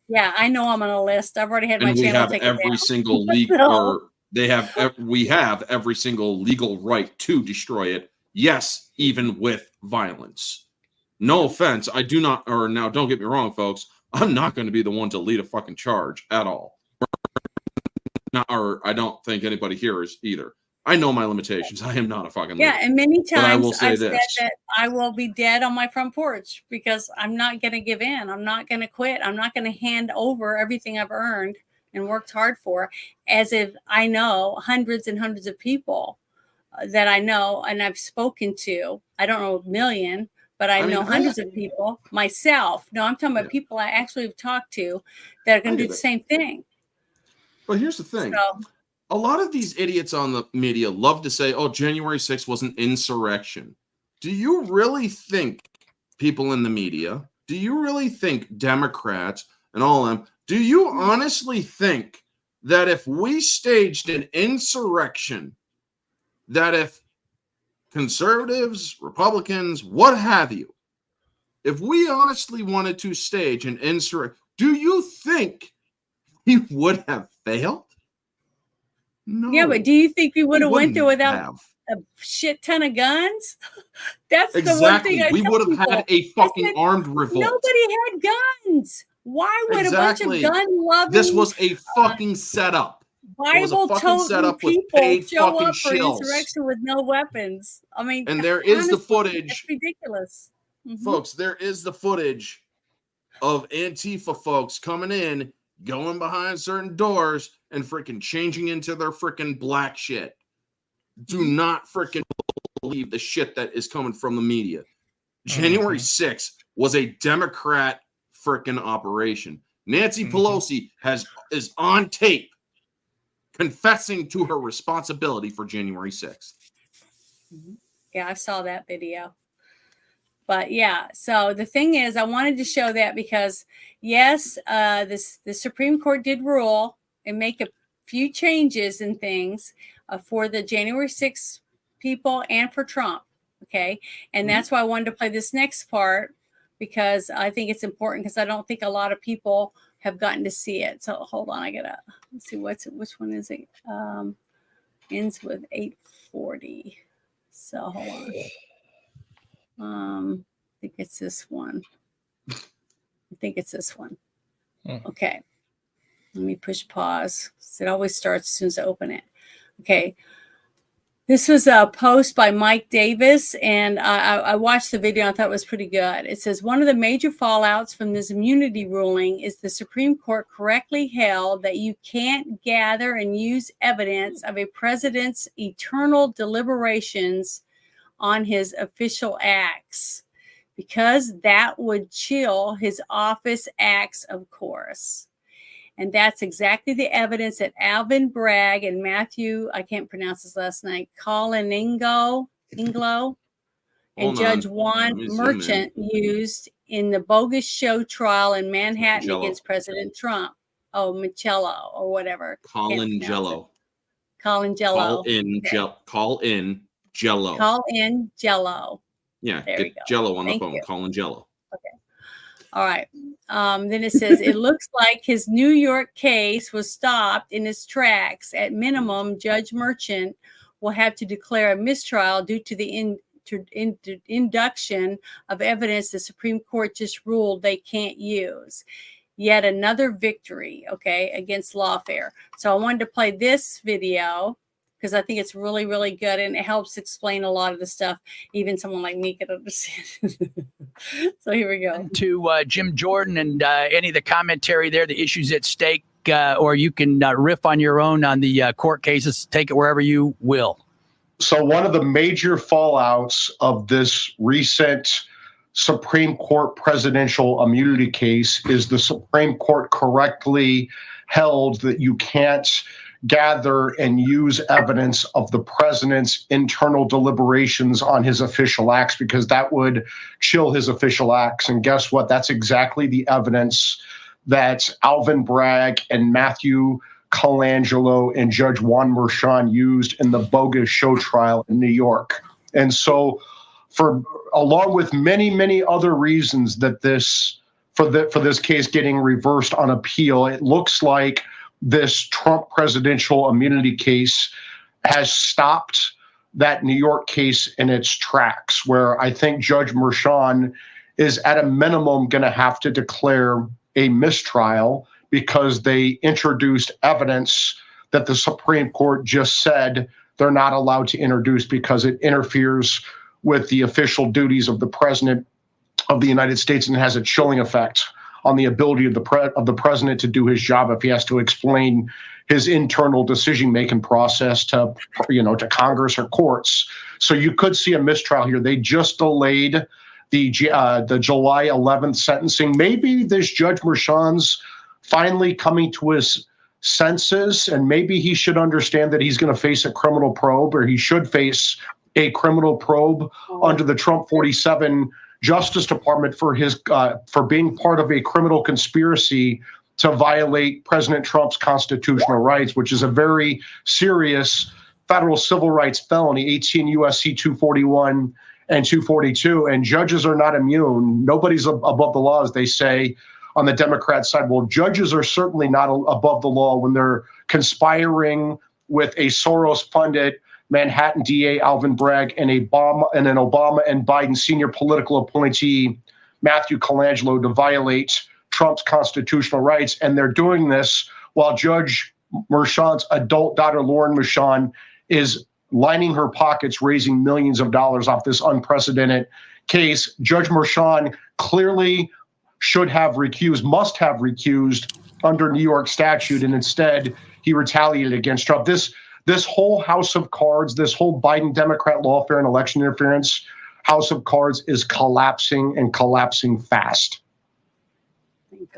Yeah, I know I'm on a list. I've already had my channel taken down. We have every single legal right to destroy it. Yes, even with violence. No offense, I do not. Or now, don't get me wrong, folks. I'm not going to be the one to lead a fucking charge at all. I don't think anybody here is either. I know my limitations. I am not a fucking leader. Yeah, and many times I've said that I will be dead on my front porch, because I'm not going to give in. I'm not going to quit. I'm not going to hand over everything I've earned and worked hard for, as if I know hundreds and hundreds of people that I know and I've spoken to. I don't know a million, but I I mean, know hundreds of people myself. No, I'm talking about people I actually have talked to that are going to do the same thing. But here's the thing. So, a lot of these idiots on the media love to say, oh, January 6th was an insurrection. Do you really think, people in the media, do you really think Democrats and all of them, do you honestly think that if we staged an insurrection, that if conservatives, Republicans, what have you, if we honestly wanted to stage an insurrection, do you think we would have failed? No. yeah, but do you think we would have went there wouldn't without have. a shit ton of guns? That's the one Exactly. thing I We tell would have people. had a I fucking said, armed revolt. nobody had guns. Why would Exactly. a bunch of gun-loving, This was a fucking setup. It was a fucking setup with people paid show fucking up for an shells. insurrection with no weapons? I mean, And there is the honestly, footage, that's ridiculous. Mhm. folks. There is the footage of Antifa folks coming in, going behind certain doors, and freaking changing into their freaking black shit. Do not freaking believe the shit that is coming from the media. January 6th was a Democrat freaking operation. Nancy Pelosi is on tape confessing to her responsibility for January 6th. Yeah, I saw that video. But yeah, so the thing is, I wanted to show that because yes, the Supreme Court did rule and make a few changes and things for the January 6th people and for Trump. Okay, and that's why I wanted to play this next part, because I think it's important, because I don't think a lot of people have gotten to see it. So hold on, I gotta let's see which one is it? Ends with 840. So hold on. I think it's this one. Okay. Let me push pause. It always starts as soon as I open it. Okay. This was a post by Mike Davis, and I watched the video and I thought it was pretty good. It says, one of the major fallouts from this immunity ruling is the Supreme Court correctly held that you can't gather and use evidence of a president's eternal deliberations on his official acts, because that would chill his office acts, of course. And that's exactly the evidence that Alvin Bragg and Matthew, I can't pronounce his last name, Colin Inglo, and Judge Juan Merchant used in the bogus show trial in Manhattan against President Trump. Oh, Michello or whatever. Colin Jello. Colin Jello. Call in Jello. Call in Jello. Yeah, there get Jello on the phone. Colin Jello. Okay. All right. Then it says, it looks like his New York case was stopped in its tracks. At minimum, Judge Merchant will have to declare a mistrial due to the induction of evidence the Supreme Court just ruled they can't use. Yet another victory, okay, against lawfare. So I wanted to play this video because I think it's really, really good, and it helps explain a lot of the stuff even someone like me could understand. So here we go. To Jim Jordan and any of the commentary there, the issues at stake, or you can riff on your own on the court cases, take it wherever you will. So one of the major fallouts of this recent Supreme Court presidential immunity case is the Supreme Court correctly held that you can't gather and use evidence of the president's internal deliberations on his official acts, because that would chill his official acts. And guess what? That's exactly the evidence that Alvin Bragg and Matthew Colangelo and Judge Juan Merchant used in the bogus show trial in New York. And so, along with many, many other reasons that for this case getting reversed on appeal, it looks like this Trump presidential immunity case has stopped that New York case in its tracks, where I think Judge Merchant is at a minimum going to have to declare a mistrial, because they introduced evidence that the Supreme Court just said they're not allowed to introduce because it interferes with the official duties of the president of the United States and has a chilling effect on the ability of the president to do his job if he has to explain his internal decision-making process to Congress or courts. So you could see a mistrial here. They just delayed the July 11th sentencing. Maybe this Judge Merchan's finally coming to his senses, and maybe he should understand that he's going to face a criminal probe, or he should face a criminal probe under the Trump 47 Justice Department for his for being part of a criminal conspiracy to violate President Trump's constitutional rights, which is a very serious federal civil rights felony, 18 U.S.C. 241 and 242. And judges are not immune. Nobody's above the law, as they say on the Democrat side. Well, judges are certainly not above the law when they're conspiring with a Soros-funded Manhattan DA Alvin Bragg and an Obama and Biden senior political appointee Matthew Colangelo to violate Trump's constitutional rights. And they're doing this while Judge Merchan's adult daughter, Lauren Merchan, is lining her pockets, raising millions of dollars off this unprecedented case. Judge Merchan clearly should have recused, must have recused under New York statute, and instead he retaliated against Trump. This whole house of cards, this whole Biden Democrat lawfare and election interference house of cards is collapsing, and collapsing fast.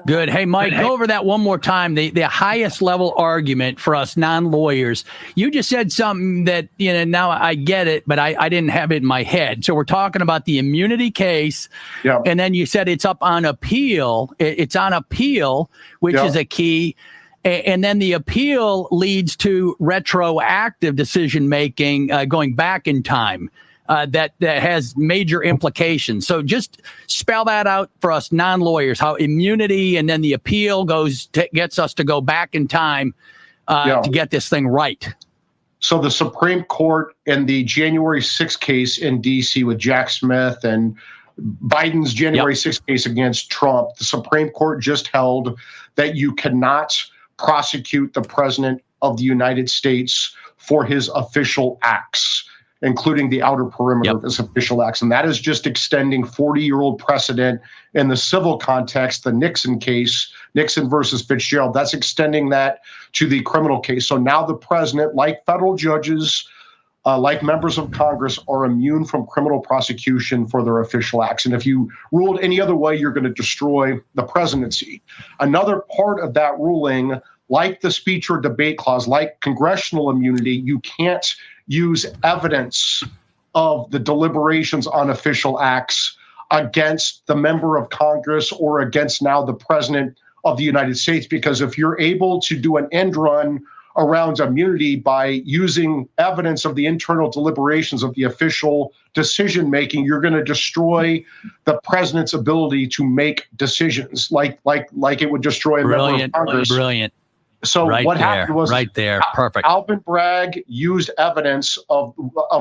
Good. Hey, Mike, go over that one more time. The highest level argument for us non-lawyers. You just said something that, now I get it, but I didn't have it in my head. So we're talking about the immunity case. Yeah. And then you said it's up on appeal. It's on appeal, which is a key. And then the appeal leads to retroactive decision making, going back in time. That has major implications. So just spell that out for us non-lawyers, how immunity and then the appeal gets us to go back in time to get this thing right. So the Supreme Court in the January 6th case in D.C. with Jack Smith and Biden's January 6th case against Trump, the Supreme Court just held that you cannot prosecute the president of the United States for his official acts, including the outer perimeter of his official acts. And that is just extending 40-year-old precedent in the civil context, the Nixon case, Nixon versus Fitzgerald. That's extending that to the criminal case. So now the president, like federal judges, like members of Congress, are immune from criminal prosecution for their official acts. And if you ruled any other way, you're going to destroy the presidency. Another part of that ruling, like the speech or debate clause, like congressional immunity, you can't use evidence of the deliberations on official acts against the member of Congress or against now the president of the United States. Because if you're able to do an end run around immunity by using evidence of the internal deliberations of the official decision making, you're going to destroy the president's ability to make decisions, like it would destroy a member of Congress. Brilliant. So what happened was perfect. Alvin Bragg used evidence of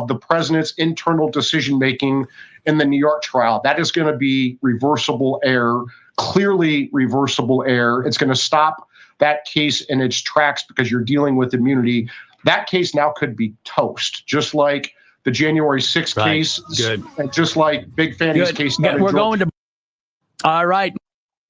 the president's internal decision making in the New York trial. That is going to be reversible error, clearly reversible error. It's going to stop that case in its tracks because you're dealing with immunity. That case now could be toast, just like the January 6th case, and just like Big Fanny's case. We're going to. All right.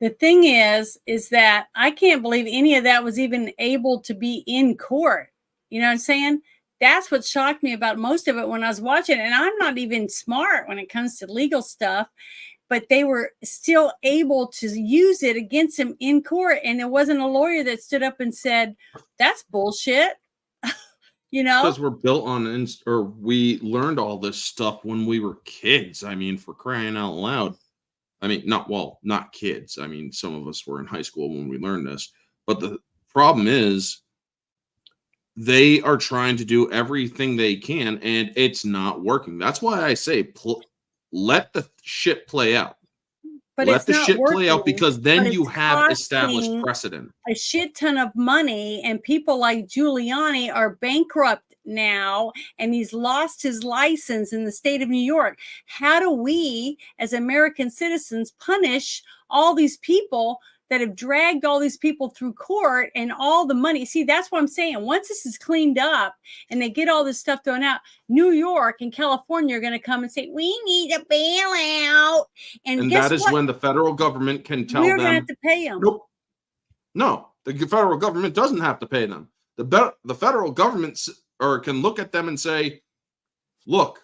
The thing is that I can't believe any of that was even able to be in court. You know what I'm saying? That's what shocked me about most of it when I was watching it. And I'm not even smart when it comes to legal stuff, but they were still able to use it against him in court. And there wasn't a lawyer that stood up and said, that's bullshit. Because we're built on, or we learned all this stuff when we were kids. I mean, for crying out loud. I mean, not kids. I mean, some of us were in high school when we learned this. But the problem is they are trying to do everything they can, and it's not working. That's why I say let the shit play out. But let the shit play out, working, because then you have established precedent. A shit ton of money, and people like Giuliani are bankrupt now, and he's lost his license in the state of New York. How do we, as American citizens, punish all these people that have dragged all these people through court and all the money? See, that's what I'm saying. Once this is cleaned up and they get all this stuff thrown out, New York and California are going to come and say, we need a bailout. And that is when the federal government can tell them, we're going to have to pay them. Nope. No, the federal government doesn't have to pay them. The federal government can look at them and say, look,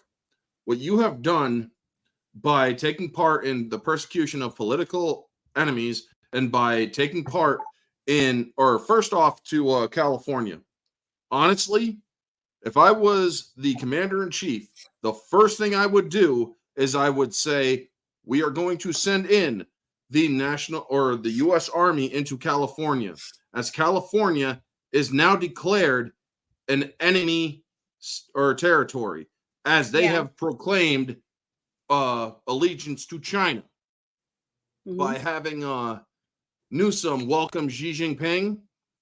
what you have done by taking part in the persecution of political enemies and by taking part in, or first off to California. Honestly, if I was the commander in chief, the first thing I would do is I would say, we are going to send in the national or the U.S. Army into California, as California is now declared an enemy or territory, as they have proclaimed allegiance to China by having Newsom welcome Xi Jinping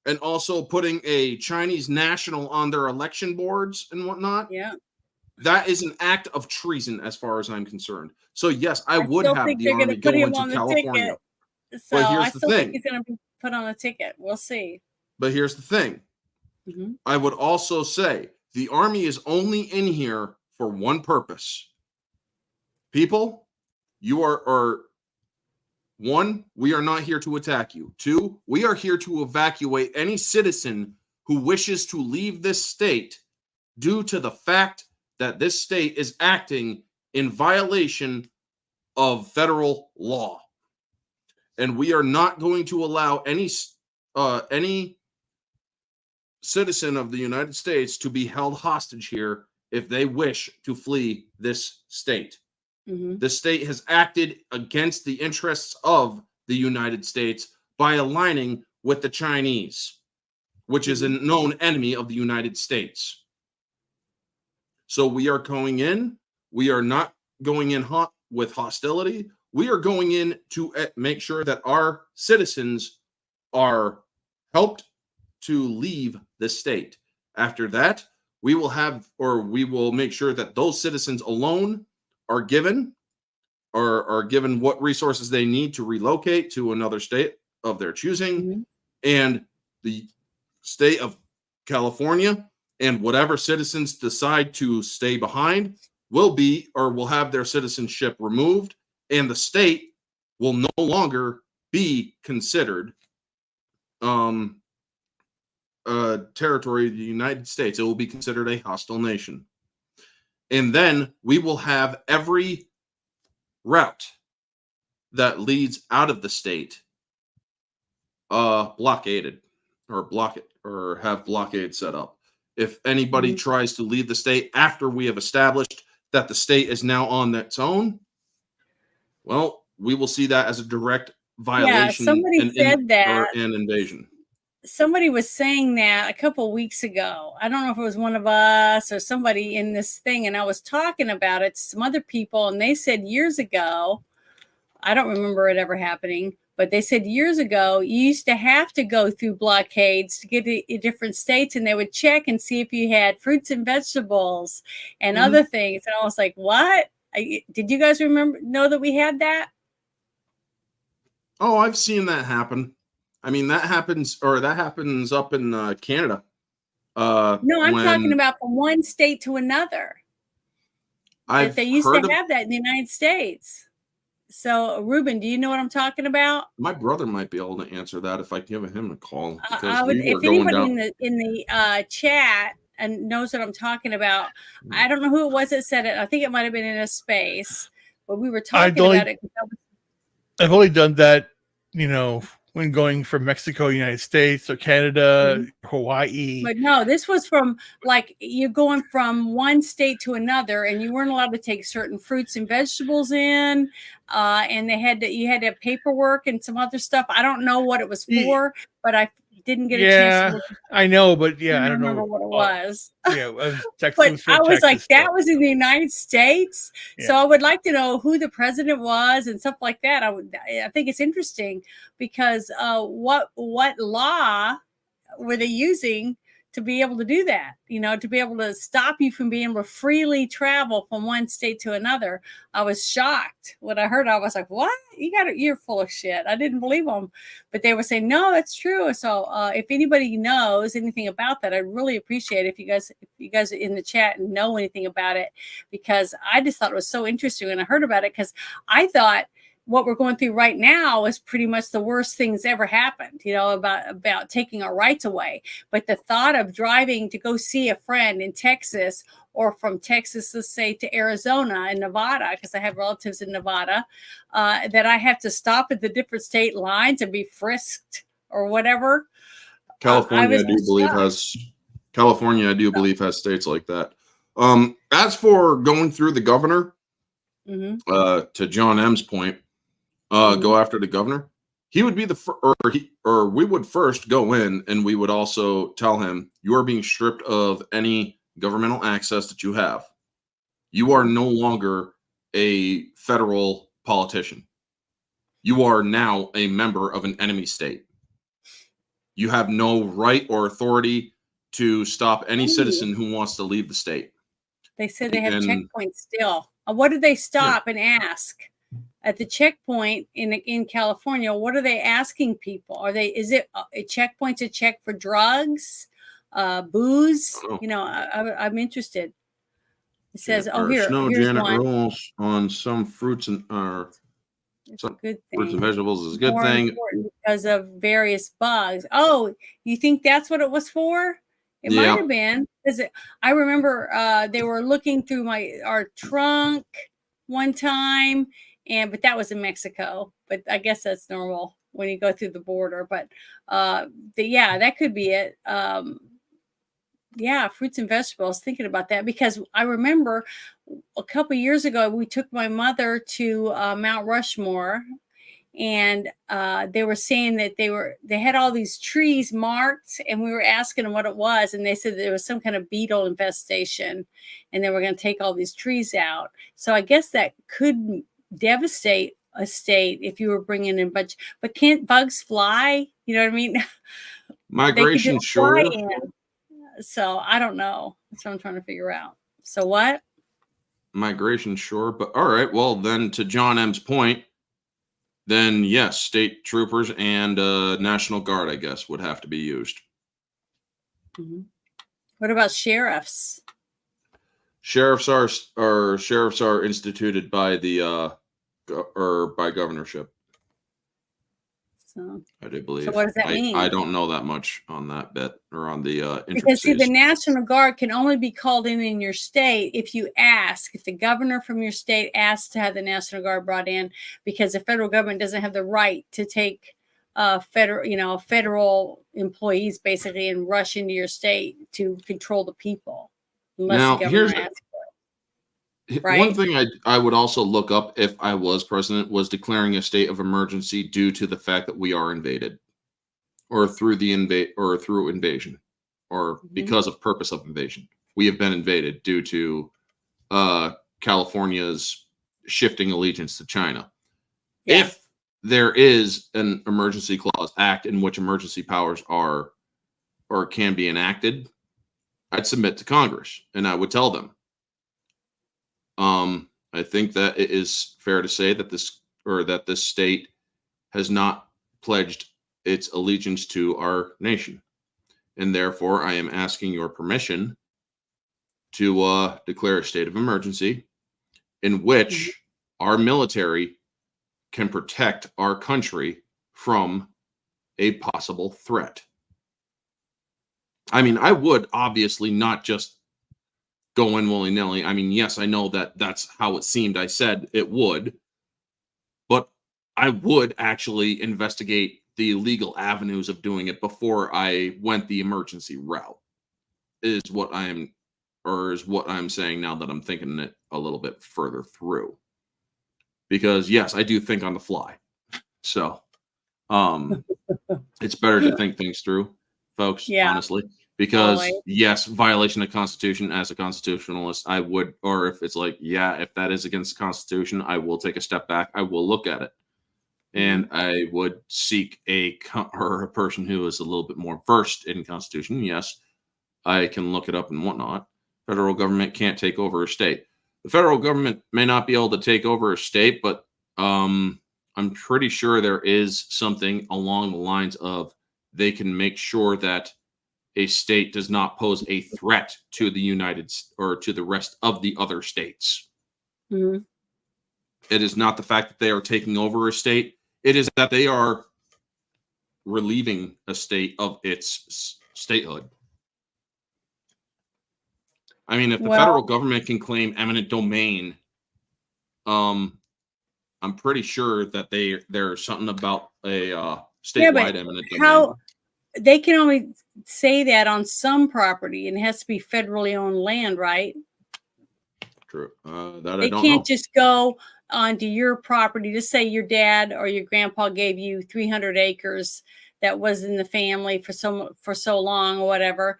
and also putting a Chinese national on their election boards and whatnot. Yeah. That is an act of treason as far as I'm concerned. So yes, I would still have think the they're army gonna put go him into on the California. ticket. So But I here's the still think thing. he's going to be put on a ticket. We'll see. But here's the thing. I would also say the army is only in here for one purpose. People, you are, or one, we are not here to attack you. Two, we are here to evacuate any citizen who wishes to leave this state due to the fact that this state is acting in violation of federal law. And we are not going to allow any citizen of the United States to be held hostage here if they wish to flee this state. The state has acted against the interests of the United States by aligning with the Chinese, which is a known enemy of the United States. So we are going in. We are not going in with hostility. We are going in to make sure that our citizens are helped to leave the state. After that, we will make sure that those citizens alone are given what resources they need to relocate to another state of their choosing. And the state of California and whatever citizens decide to stay behind will have their citizenship removed, and the state will no longer be considered a territory of the United States. It will be considered a hostile nation. And then we will have every route that leads out of the state blockaded or have blockade set up. If anybody tries to leave the state after we have established that the state is now on its own, well, we will see that as a direct violation and invasion. Somebody was saying that a couple of weeks ago. I don't know if it was one of us or somebody in this thing, and I was talking about it to some other people, and they said years ago, I don't remember it ever happening, but they said years ago, you used to have to go through blockades to get to different states, and they would check and see if you had fruits and vegetables and other things. And I was like, what? Did you guys know that we had that? Oh, I've seen that happen. I mean, that happens up in Canada. No, I'm talking about from one state to another. They used to have that in the United States. So, Ruben, do you know what I'm talking about? My brother might be able to answer that if I give him a call. If anybody in the chat and knows what I'm talking about, I don't know who it was that said it. I think it might have been in a space, but we were talking about it. I've only done that, when going from Mexico, United States, or Canada, Hawaii. But no, this was from you're going from one state to another, and you weren't allowed to take certain fruits and vegetables in, and you had to have paperwork and some other stuff. I don't know what it was for, but I didn't get a chance to look. I know, but I don't remember what it was. But I was like, that was in the United States. Yeah. So I would like to know who the president was and stuff like that. I think it's interesting because what law were they using to be able to do that? To be able to stop you from being able to freely travel from one state to another. I was shocked when I heard. I was like, "What? You're full of shit." I didn't believe them, but they were saying, "No, that's true." So, if anybody knows anything about that, I'd really appreciate it if you guys are in the chat and know anything about it, because I just thought it was so interesting when I heard about it. Because I thought what we're going through right now is pretty much the worst thing that's ever happened, about taking our rights away. But the thought of driving to go see a friend in Texas, or from Texas, let's say, to Arizona and Nevada, because I have relatives in Nevada, that I have to stop at the different state lines and be frisked or whatever. California, I do believe has states like that. As for going through the governor, to John M's point, go after the governor. He would be or we would first go in and we would also tell him, you are being stripped of any governmental access that you have. You are no longer a federal politician. You are now a member of an enemy state. You have no right or authority to stop any citizen who wants to leave the state. They said they have checkpoints still. What do they stop and ask at the checkpoint in California? What are they asking people? Is it a checkpoint to check for drugs, booze? I'm interested. It says, here's Snowjanet one. rules on some fruits and some good thing. Fruits and vegetables is a good More thing because of various bugs. Oh, you think that's what it was for? It might have been, because I remember they were looking through our trunk one time, but that was in Mexico. But I guess that's normal when you go through the border. But that could be it. Fruits and vegetables. Thinking about that, because I remember a couple years ago we took my mother to Mount Rushmore, and they were saying that they had all these trees marked, and we were asking them what it was, and they said there was some kind of beetle infestation, and they were going to take all these trees out. So I guess that could devastate a state if you were bringing in but can't bugs fly? You know what I mean? Migration, sure. So I don't know. That's what I'm trying to figure out. So what? Migration, sure. But all right. Well, then to John M's point, then yes, state troopers and National Guard, I guess, would have to be used. What about sheriffs? Sheriffs are instituted by the by governorship. So I do believe. So what does that mean? I don't know that much on that bit or on the because see, the National Guard can only be called in your state if you ask. If the governor from your state asks to have the National Guard brought in, because the federal government doesn't have the right to take federal employees basically and rush into your state to control the people, unless the governor asks for it. Right? One thing I would also look up if I was president was declaring a state of emergency due to the fact that we are invaded, or through invasion, or because of purpose of invasion. We have been invaded due to California's shifting allegiance to China. Yeah. If there is an emergency clause act in which emergency powers are or can be enacted, I'd submit to Congress and I would tell them. I think that it is fair to say that this state has not pledged its allegiance to our nation, and therefore I am asking your permission to declare a state of emergency in which our military can protect our country from a possible threat. I mean, I would obviously not just go in willy-nilly. I mean, yes, I know that that's how it seemed. I said it would, but I would actually investigate the legal avenues of doing it before I went the emergency route, is what I'm saying now that I'm thinking it a little bit further through. Because yes, I do think on the fly. So it's better to think things through, folks, honestly. Because yes, violation of the Constitution, as a constitutionalist, I would, or if it's like, if that is against the Constitution, I will take a step back. I will look at it. And I would seek a person who is a little bit more versed in Constitution. Yes, I can look it up and whatnot. Federal government can't take over a state. The federal government may not be able to take over a state, but I'm pretty sure there is something along the lines of they can make sure that a state does not pose a threat to the to the rest of the other states. It is not the fact that they are taking over a state. It is that they are relieving a state of its statehood. I mean, if the federal government can claim eminent domain, I'm pretty sure that there's something about a statewide eminent domain. How they can only say that on some property, and it has to be federally owned land, right? True. That they I don't can't know. just go onto your property. Just say your dad or your grandpa gave you 300 acres that was in the family for so long or whatever.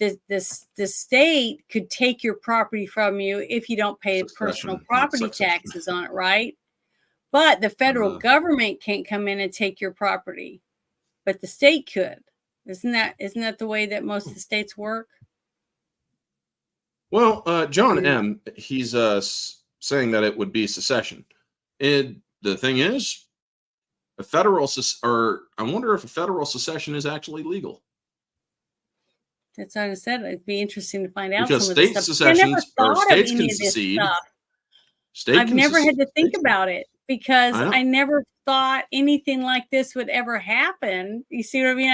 The state could take your property from you if you don't pay personal property taxes on it, right? But the federal government can't come in and take your property, but the state could. Isn't that the way that most of the states work? Well, John M., he's saying that it would be secession. And the thing is, I wonder if a federal secession is actually legal. That's what I said. It'd be interesting to find out. Because some state of this stuff. secessions or states can secede. I've never had to think about it because I never thought anything like this would ever happen. You see what I mean?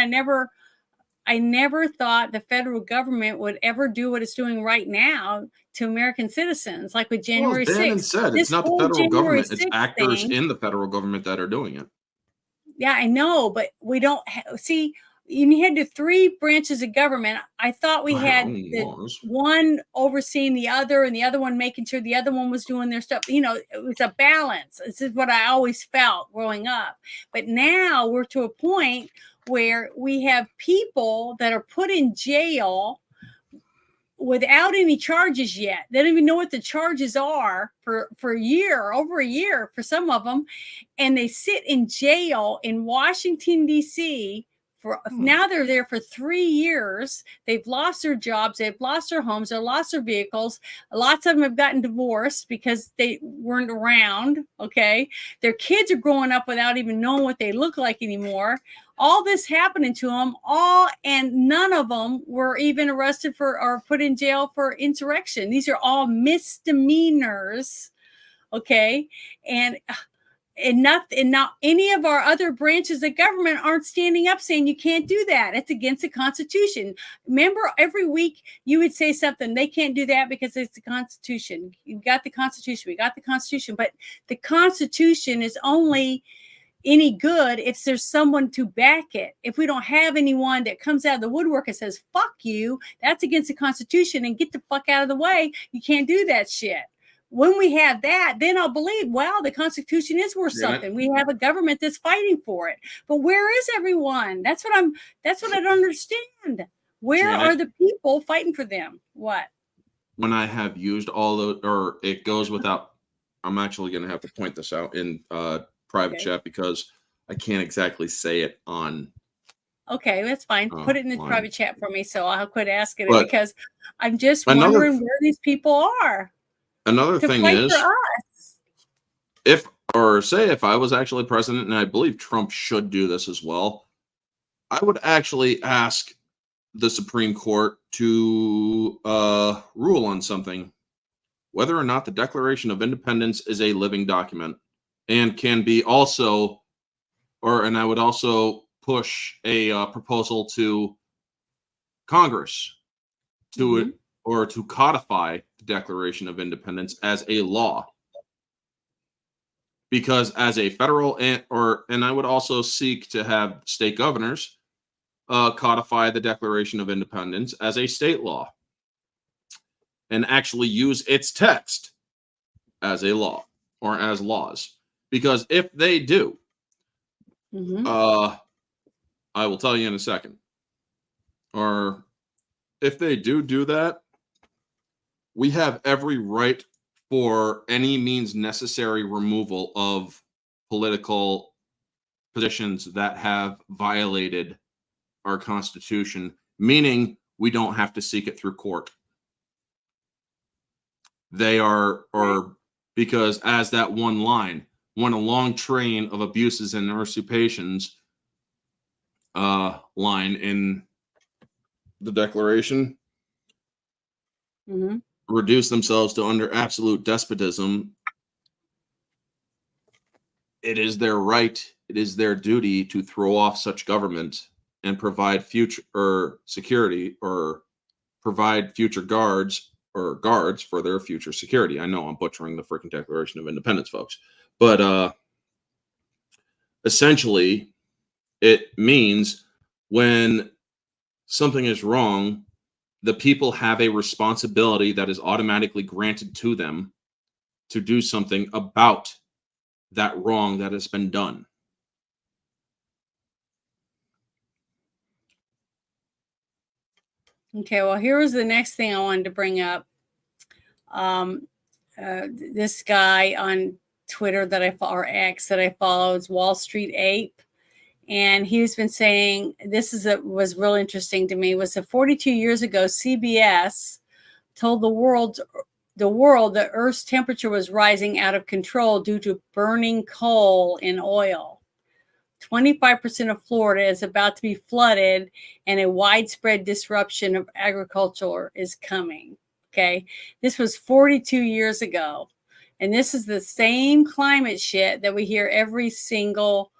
I never thought the federal government would ever do what it's doing right now to American citizens, like with January 6th. Bannon said it's not the federal government; it's actors in the federal government that are doing it. Yeah, I know, but we don't see. You had the three branches of government. I thought we had one overseeing the other and the other one making sure the other one was doing their stuff. You know, it was a balance. This is what I always felt growing up. But now we're to a point where we have people that are put in jail without any charges yet. They don't even know what the charges are for a year, over a year for some of them. And they sit in jail in Washington, D.C., now they're there for 3 years. They've lost their jobs. They've lost their homes. They've lost their vehicles. Lots of them have gotten divorced because they weren't around. Okay. Their kids are growing up without even knowing what they look like anymore. All this happening to them, and none of them were even arrested for or put in jail for insurrection. These are all misdemeanors. Okay. And not any of our other branches of government aren't standing up saying you can't do that. It's against the Constitution. Remember, every week you would say something, they can't do that because it's the Constitution. You've got the Constitution. We got the Constitution. But the Constitution is only any good if there's someone to back it. If we don't have anyone that comes out of the woodwork and says, fuck you, that's against the Constitution and get the fuck out of the way, you can't do that shit. When we have that, then I'll believe, wow, the Constitution is worth something. We have a government that's fighting for it. But where is everyone? That's what I don't understand. Where are the people fighting for them? What? When I have used or it goes without, I'm actually going to have to point this out in private chat because I can't exactly say it on. Okay, that's fine. Put it in the private chat for me so I'll quit asking it because I'm just wondering where these people are. Another thing is, if I was actually president, and I believe Trump should do this as well, I would actually ask the Supreme Court to rule on something, whether or not the Declaration of Independence is a living document and can be also, and I would also push a proposal to Congress to to codify the Declaration of Independence as a law. Because as a federal and I would also seek to have state governors codify the Declaration of Independence as a state law and actually use its text as a law or as laws. Because if they do, I will tell you in a second, or if they do that, we have every right for any means necessary removal of political positions that have violated our Constitution, meaning we don't have to seek it through court. They are, because as that one line, when a long train of abuses and usurpations line in the Declaration reduce themselves to under absolute despotism, it is their right, it is their duty to throw off such government and provide future or security, or provide future guards for their future security. I know I'm butchering the freaking Declaration of Independence, folks, but essentially it means when something is wrong, the people have a responsibility that is automatically granted to them to do something about that wrong that has been done. Okay, well, here was the next thing I wanted to bring up. This guy on Twitter that I follow, or X that I follow, is Wall Street Ape, and he's been saying this was real interesting to me. Was that 42 years ago, CBS told the world that Earth's temperature was rising out of control due to burning coal and oil. 25% of Florida is about to be flooded, and a widespread disruption of agriculture is coming. Okay, this was 42 years ago, and this is the same climate shit that we hear every single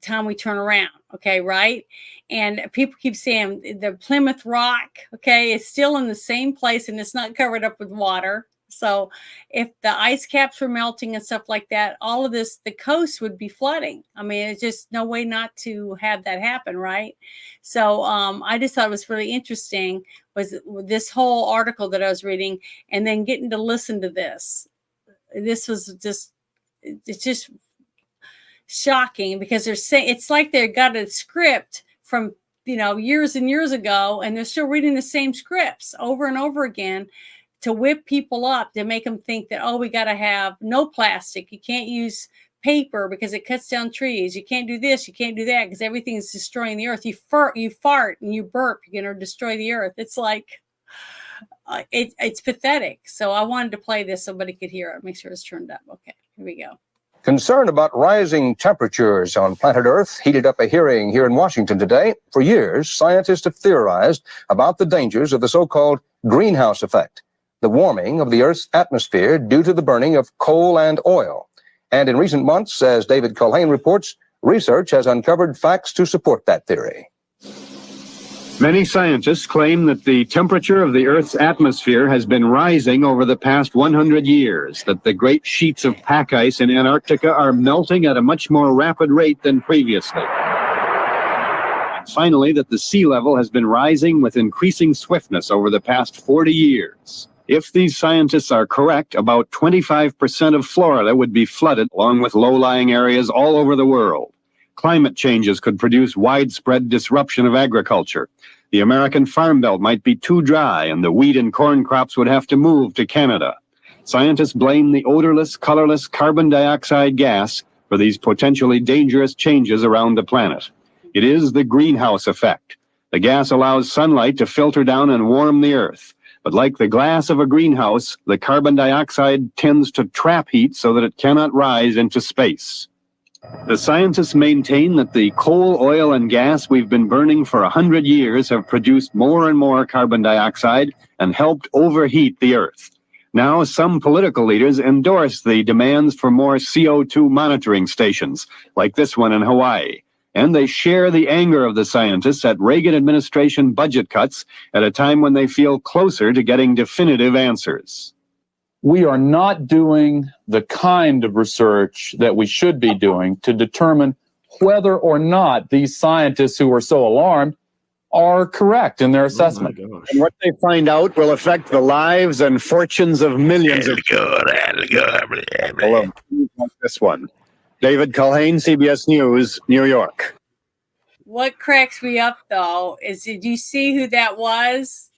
time we turn around. Okay, right? And people keep saying the Plymouth Rock, okay, is still in the same place and it's not covered up with water. So if the ice caps were melting and stuff like that, all of this, the coast would be flooding. I mean, it's just no way not to have that happen, right? So I just thought it was really interesting was this whole article that I was reading, and then getting to listen to this. This was just, it's just shocking, because they're saying it's like they got a script from years and years ago, and they're still reading the same scripts over and over again to whip people up, to make them think that, oh, we got to have no plastic, you can't use paper because it cuts down trees, you can't do this, you can't do that because everything is destroying the earth. You fart and you burp, you're going to destroy the earth. It's like it's pathetic. So I wanted to play this so somebody could hear it. Make sure it's turned up. Okay, here we go. Concern about rising temperatures on planet Earth heated up a hearing here in Washington today. For years, scientists have theorized about the dangers of the so-called greenhouse effect, the warming of the Earth's atmosphere due to the burning of coal and oil. And in recent months, as David Culhane reports, research has uncovered facts to support that theory. Many scientists claim that the temperature of the Earth's atmosphere has been rising over the past 100 years, that the great sheets of pack ice in Antarctica are melting at a much more rapid rate than previously. And finally, that the sea level has been rising with increasing swiftness over the past 40 years. If these scientists are correct, about 25% of Florida would be flooded, along with low-lying areas all over the world. Climate changes could produce widespread disruption of agriculture. The American farm belt might be too dry, and the wheat and corn crops would have to move to Canada. Scientists blame the odorless, colorless carbon dioxide gas for these potentially dangerous changes around the planet. It is the greenhouse effect. The gas allows sunlight to filter down and warm the earth. But like the glass of a greenhouse, the carbon dioxide tends to trap heat so that it cannot rise into space. The scientists maintain that the coal, oil, and gas we've been burning for 100 years have produced more and more carbon dioxide and helped overheat the Earth. Now, some political leaders endorse the demands for more CO2 monitoring stations, like this one in Hawaii. And they share the anger of the scientists at Reagan administration budget cuts at a time when they feel closer to getting definitive answers. We are not doing the kind of research that we should be doing to determine whether or not these scientists who are so alarmed are correct in their assessment. And what they find out will affect the lives and fortunes of millions of people. This one. David Culhane, CBS News, New York. What cracks me up, though, is, did you see who that was?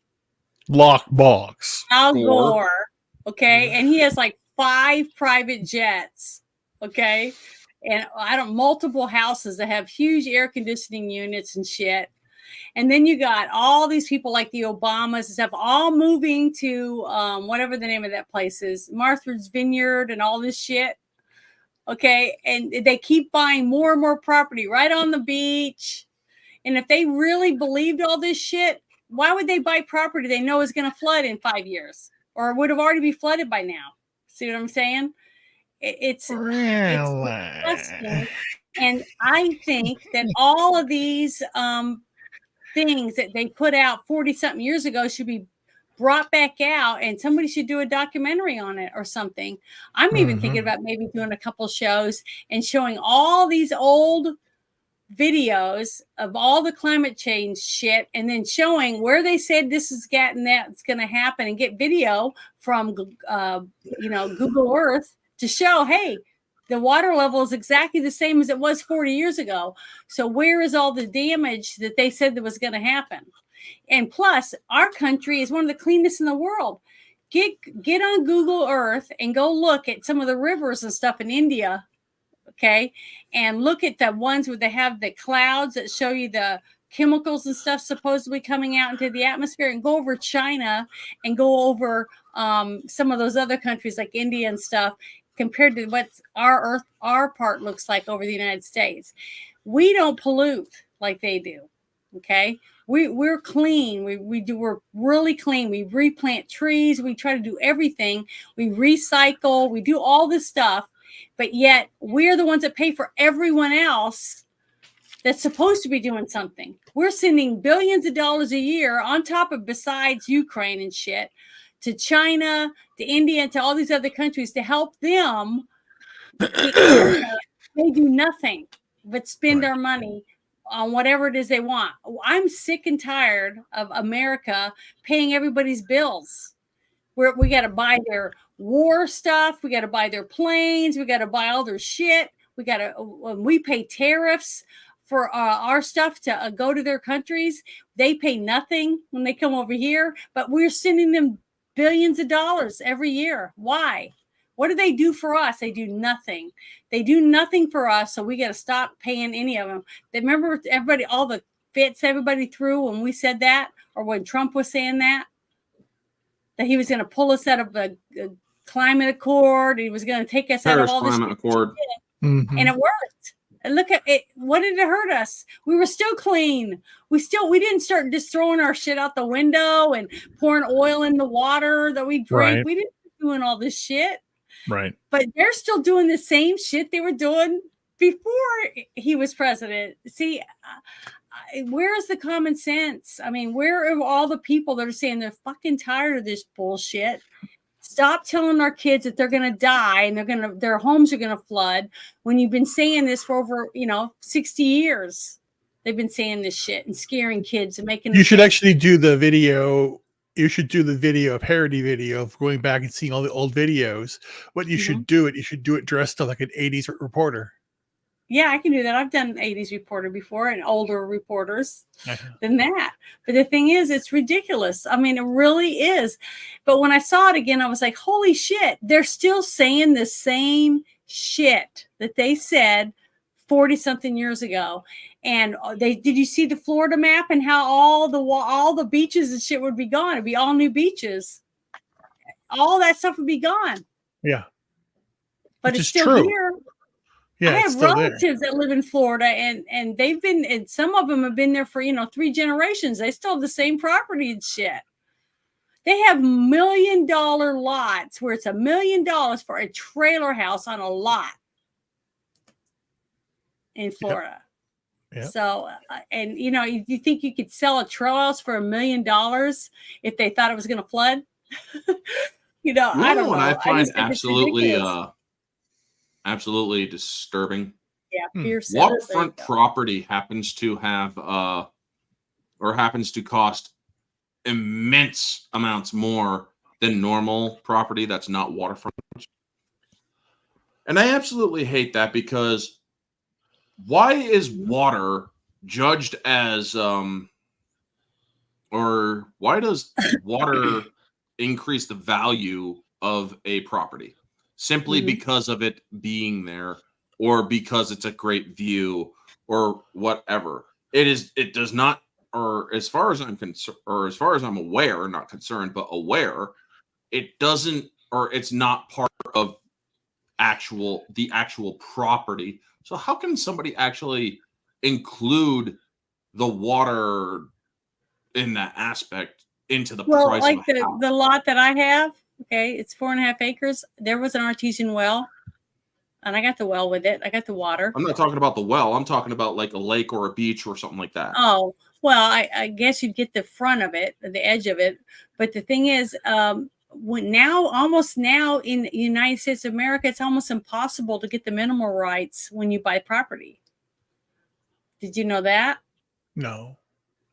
Lockbox. Al Gore. Okay, and he has like 5 private jets. Okay, and multiple houses that have huge air conditioning units and shit. And then you got all these people like the Obamas and stuff, all moving to whatever the name of that place is, Martha's Vineyard and all this shit. Okay, and they keep buying more and more property right on the beach. And if they really believed all this shit, why would they buy property they know is going to flood in 5 years? Or would have already be flooded by now. See what I'm saying? It's disgusting. And I think that all of these things that they put out 40 something years ago should be brought back out, and somebody should do a documentary on it or something. I'm even thinking about maybe doing a couple shows and showing all these old videos of all the climate change shit, and then showing where they said this is getting that's going to happen, and get video from Google Earth to show, hey, the water level is exactly the same as it was 40 years ago. So where is all the damage that they said that was going to happen? And plus, our country is one of the cleanest in the world. Get on Google Earth and go look at some of the rivers and stuff in India, okay? And look at the ones where they have the clouds that show you the chemicals and stuff supposedly coming out into the atmosphere, and go over China and go over some of those other countries like India and stuff, compared to what our part looks like over the United States. We don't pollute like they do, okay? We're clean. We're really clean. We replant trees. We try to do everything. We recycle. We do all this stuff, but yet we're the ones that pay for everyone else that's supposed to be doing something. We're sending billions of dollars a year on top of, besides Ukraine and shit, to China, to India, to all these other countries to help them. They do nothing but spend our money on whatever it is they want. I'm sick and tired of America paying everybody's bills. We got to buy their war stuff. We got to buy their planes. We got to buy all their shit. We pay tariffs for our stuff to go to their countries. They pay nothing when they come over here, but we're sending them billions of dollars every year. Why? What do they do for us? They do nothing. They do nothing for us, so we got to stop paying any of them. They remember everybody, all the fits everybody threw when we said that, or when Trump was saying that he was going to pull us out of the climate accord. He was going to take us out of all this climate accord, and it worked. And look at it. What did it hurt us? We were still clean. We didn't start just throwing our shit out the window and pouring oil in the water that we drink. Right. We didn't doing all this shit. Right. But they're still doing the same shit they were doing before he was president. See, where is the common sense? I mean, where are all the people that are saying they're fucking tired of this bullshit? Stop telling our kids that they're going to die and their homes are going to flood, when you've been saying this for over, 60 years. They've been saying this shit and scaring kids and making. You should actually do the video. You should do the video, a parody video of going back and seeing all the old videos. What you should do you should do it dressed up like an 80s reporter. Yeah, I can do that. I've done 80s reporter before and older reporters than that. But the thing is, it's ridiculous. I mean, it really is. But when I saw it again, I was like, holy shit, they're still saying the same shit that they said 40 something years ago. And did you see the Florida map and how all the beaches and shit would be gone? It'd be all new beaches. All that stuff would be gone. Yeah. But Which it's is still true. here. Yeah, I it's have still there. relatives that live in Florida, and they've been, and some of them have been there for 3 generations. They still have the same property and shit. They have $1 million lots where it's $1 million for a trailer house on a lot in Florida. Yep. So, and you think you could sell a trailer house for $1 million if they thought it was going to flood? I don't know. I find just think it's ridiculous. absolutely disturbing. Yeah, fierce. Waterfront property happens to have or happens to cost immense amounts more than normal property that's not waterfront. And I absolutely hate that, because why is water judged as or why does water increase the value of a property? Simply because of it being there, or because it's a great view, or whatever. It does not, or as far as I'm concerned, or as far as I'm aware, not concerned, but aware, it doesn't, or it's not part of the actual property. So how can somebody actually include the water in that aspect into the price like of a house? the lot that I have? Okay, it's 4.5 acres. There was an artesian well. and I got the well with it. I got the water. I'm not talking about the well. I'm talking about like a lake or a beach or something like that. Oh, well, I guess you'd get the front of it, the edge of it. But the thing is, almost now in the United States of America, it's almost impossible to get the minimal rights when you buy property. Did you know that? No.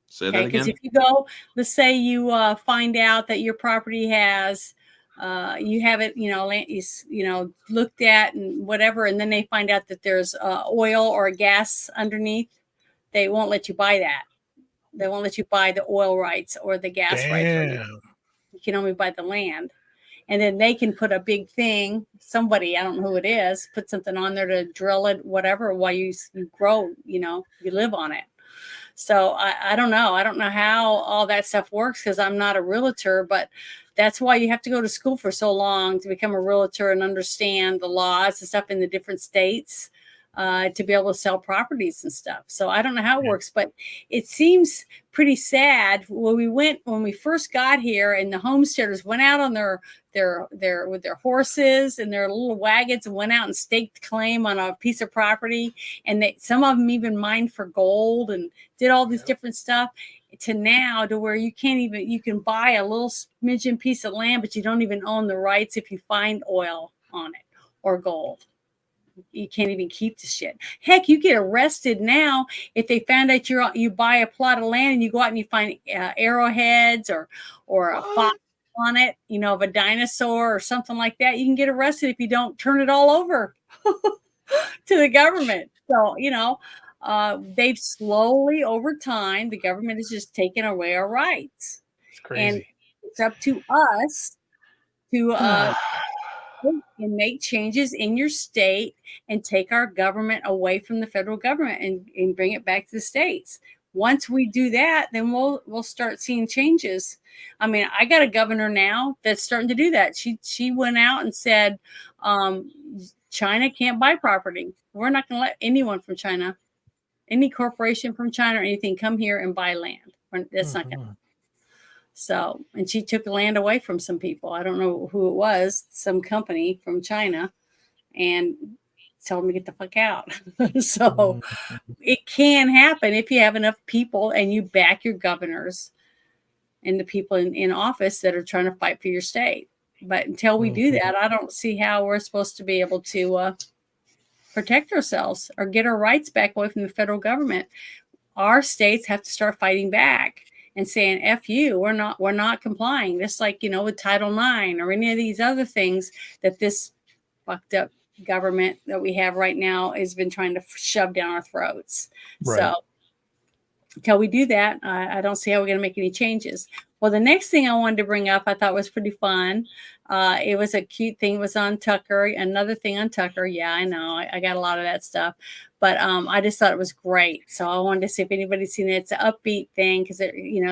Say that again. Because if you go, let's say you find out that your property has, you have it, looked at and whatever, and then they find out that there's oil or gas underneath, they won't let you buy that. They won't let you buy the oil rights or the gas rights. You can only buy the land. And then they can put a big thing, somebody, I don't know who it is, put something on there to drill it, whatever, while you grow, you live on it. So I don't know. I don't know how all that stuff works because I'm not a realtor, but that's why you have to go to school for so long to become a realtor and understand the laws and stuff in the different states to be able to sell properties and stuff. So I don't know how it works, but it seems pretty sad when we first got here and the homesteaders went out on their with their horses and their little wagons and went out and staked claim on a piece of property, and some of them even mined for gold and did all this different stuff, to now to where you can buy a little smidgen piece of land, but you don't even own the rights if you find oil on it or gold. You can't even keep the shit. Heck, you get arrested now if they found out you buy a plot of land and you go out and you find arrowheads or a fox on it, of a dinosaur or something like that. You can get arrested if you don't turn it all over to the government. So, they've slowly over time, the government has just taken away our rights. It's crazy. And it's up to us to and make changes in your state and take our government away from the federal government and bring it back to the states. Once we do that, then we'll start seeing changes. I mean, I got a governor now that's starting to do that. She went out and said, China can't buy property. We're not going to let anyone from China, any corporation from China or anything, come here and buy land. That's not going to. So, and she took the land away from some people. I don't know who it was, some company from China, and told them to get the fuck out. So it can happen if you have enough people and you back your governors and the people in office that are trying to fight for your state. But until we do that, I don't see how we're supposed to be able to protect ourselves or get our rights back away from the federal government. Our states have to start fighting back and saying, F you, we're not complying. Just like, with Title IX or any of these other things that this fucked up government that we have right now has been trying to shove down our throats. Right. So until we do that, I don't see how we're going to make any changes. Well, the next thing I wanted to bring up, I thought was pretty fun. It was a cute thing. It was on Tucker. Another thing on Tucker. Yeah, I know. I got a lot of that stuff. But I just thought it was great. So I wanted to see if anybody's seen it. It's an upbeat thing because,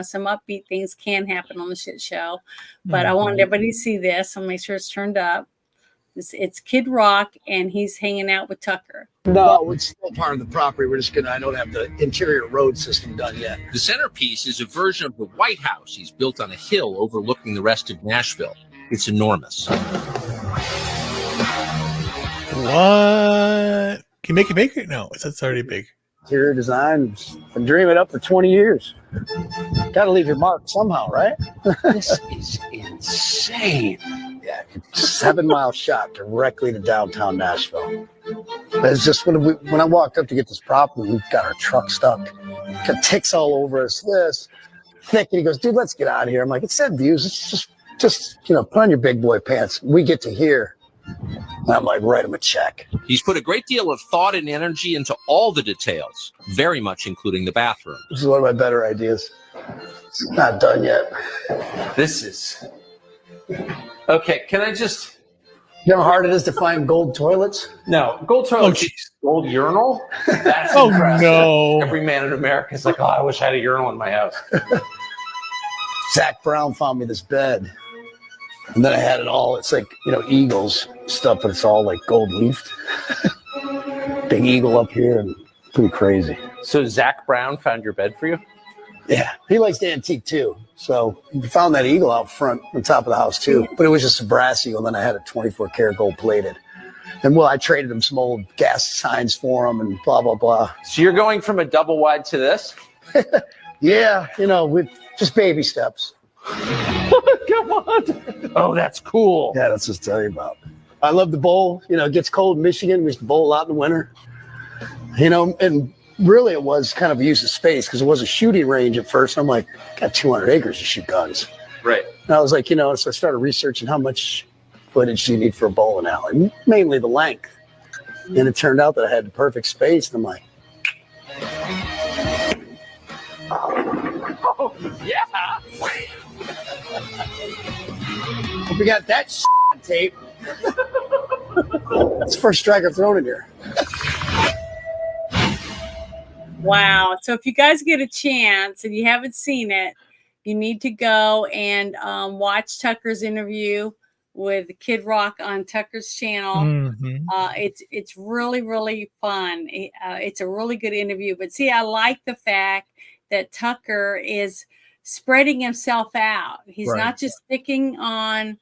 some upbeat things can happen on the shit show. But I wanted everybody to see this. I'll make sure it's turned up. It's Kid Rock, and he's hanging out with Tucker. No, it's still part of the property. I don't have the interior road system done yet. The centerpiece is a version of the White House he's built on a hill overlooking the rest of Nashville. It's enormous. What? Can you make it bigger? No, it's already big. Interior design, been dreaming it up for 20 years. Got to leave your mark somehow, right? This is insane. Yeah, 7-mile shot directly to downtown Nashville. It's just when I walked up to get this property, we've got our truck stuck. Got ticks all over us. This thick, and he goes, "Dude, let's get out of here." I'm like, "It's said views. It's just put on your big boy pants. We get to here." And I'm like, write him a check. He's put a great deal of thought and energy into all the details, very much including the bathroom. This is one of my better ideas. It's not done yet. This is... Okay, can I just... You know how hard it is to find gold toilets? No, gold toilets. Gold urinal? That's impressive. No. Every man in America is like, oh, I wish I had a urinal in my house. Zach Brown found me this bed. And then I had it all. It's like, Eagles stuff, but it's all like gold leafed. Big eagle up here and pretty crazy. So Zach Brown found your bed for you? Yeah, he likes to antique too. So we found that eagle out front on top of the house too. But it was just a brass eagle. And then I had it 24 karat gold plated. And I traded him some old gas signs for him and blah, blah, blah. So you're going from a double wide to this? Yeah, with just baby steps. Come on. Oh, that's cool. Yeah, that's what I'll tell you about. I love the bowl. It gets cold in Michigan. We used to bowl a lot in the winter. And really it was kind of a use of space because it was a shooting range at first. I'm like, got 200 acres to shoot guns. Right. And I was like, so I started researching how much footage do you need for a bowling alley, mainly the length. And it turned out that I had the perfect space. And I'm like, oh, yeah. Hope we got that on tape. That's the first strike I've thrown in here. Wow. So if you guys get a chance and you haven't seen it, you need to go and watch Tucker's interview with Kid Rock on Tucker's channel. Mhm. It's really, really fun. It's a really good interview. But see, I like the fact that Tucker is spreading himself out. He's Right. not just sticking on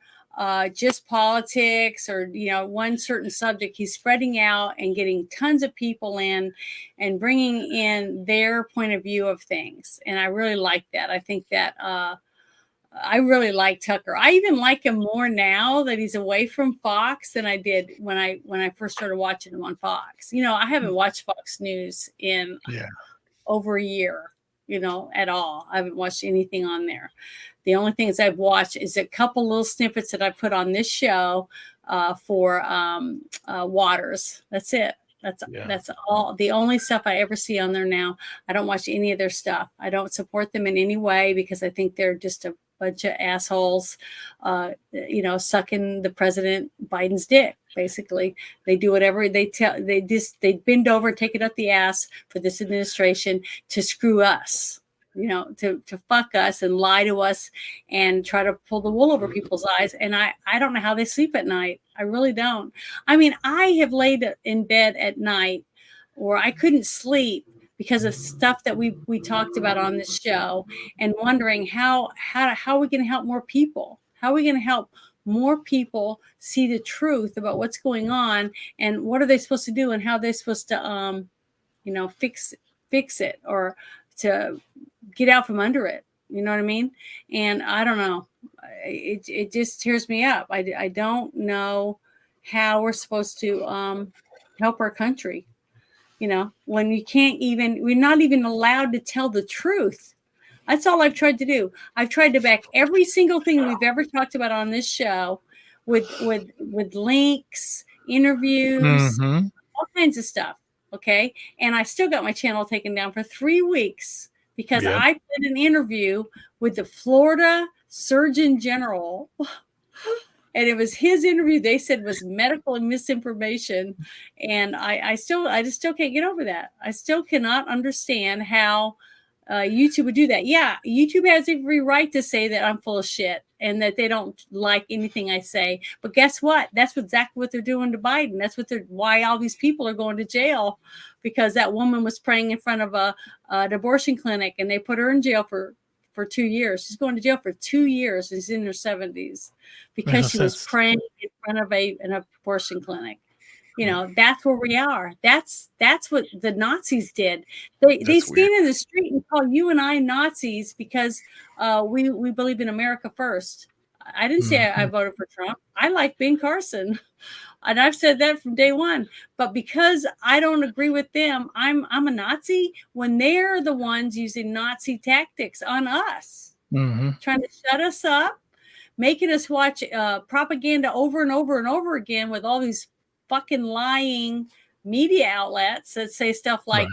just politics or one certain subject. He's spreading out and getting tons of people in and bringing in their point of view of things. And I really like that. I think that I really like Tucker. I even like him more now that he's away from Fox than I did when I first started watching him on Fox. I haven't watched Fox News in over a year, at all. I haven't watched anything on there. The only things I've watched is a couple little snippets that I put on this show for Waters. That's it. That's all. The only stuff I ever see on there now. I don't watch any of their stuff. I don't support them in any way because I think they're just a bunch of assholes, sucking the President Biden's dick. Basically, they do whatever they tell. They bend over, take it up the ass for this administration to screw us. To fuck us and lie to us and try to pull the wool over people's eyes. And I don't know how they sleep at night. I really don't. I mean, I have laid in bed at night or I couldn't sleep because of stuff that we talked about on this show and wondering how are we going to help more people? How are we going to help more people see the truth about what's going on and what are they supposed to do and how they're supposed to, fix it or to get out from under it. You know what I mean? And I don't know. It just tears me up. I don't know how we're supposed to help our country. When we're not even allowed to tell the truth. That's all I've tried to do. I've tried to back every single thing we've ever talked about on this show with links, interviews, all kinds of stuff. Okay. And I still got my channel taken down for 3 weeks because I did an interview with the Florida Surgeon General. And it was his interview they said was medical and misinformation. And I just still can't get over that. I still cannot understand how YouTube would do that. Yeah, YouTube has every right to say that I'm full of shit and that they don't like anything I say. But guess what? That's exactly what they're doing to Biden. That's why all these people are going to jail, because that woman was praying in front of an abortion clinic and they put her in jail for 2 years. She's going to jail for 2 years. She's in her 70s because she was praying in front of an abortion clinic. That's where we are. That's what the Nazis did. They stand in the street and call you and I Nazis because we believe in America first. I didn't say I voted for Trump. I like Ben Carson. And I've said that from day one. But because I don't agree with them, I'm a Nazi when they're the ones using Nazi tactics on us, trying to shut us up, making us watch propaganda over and over and over again with all these fucking lying media outlets that say stuff like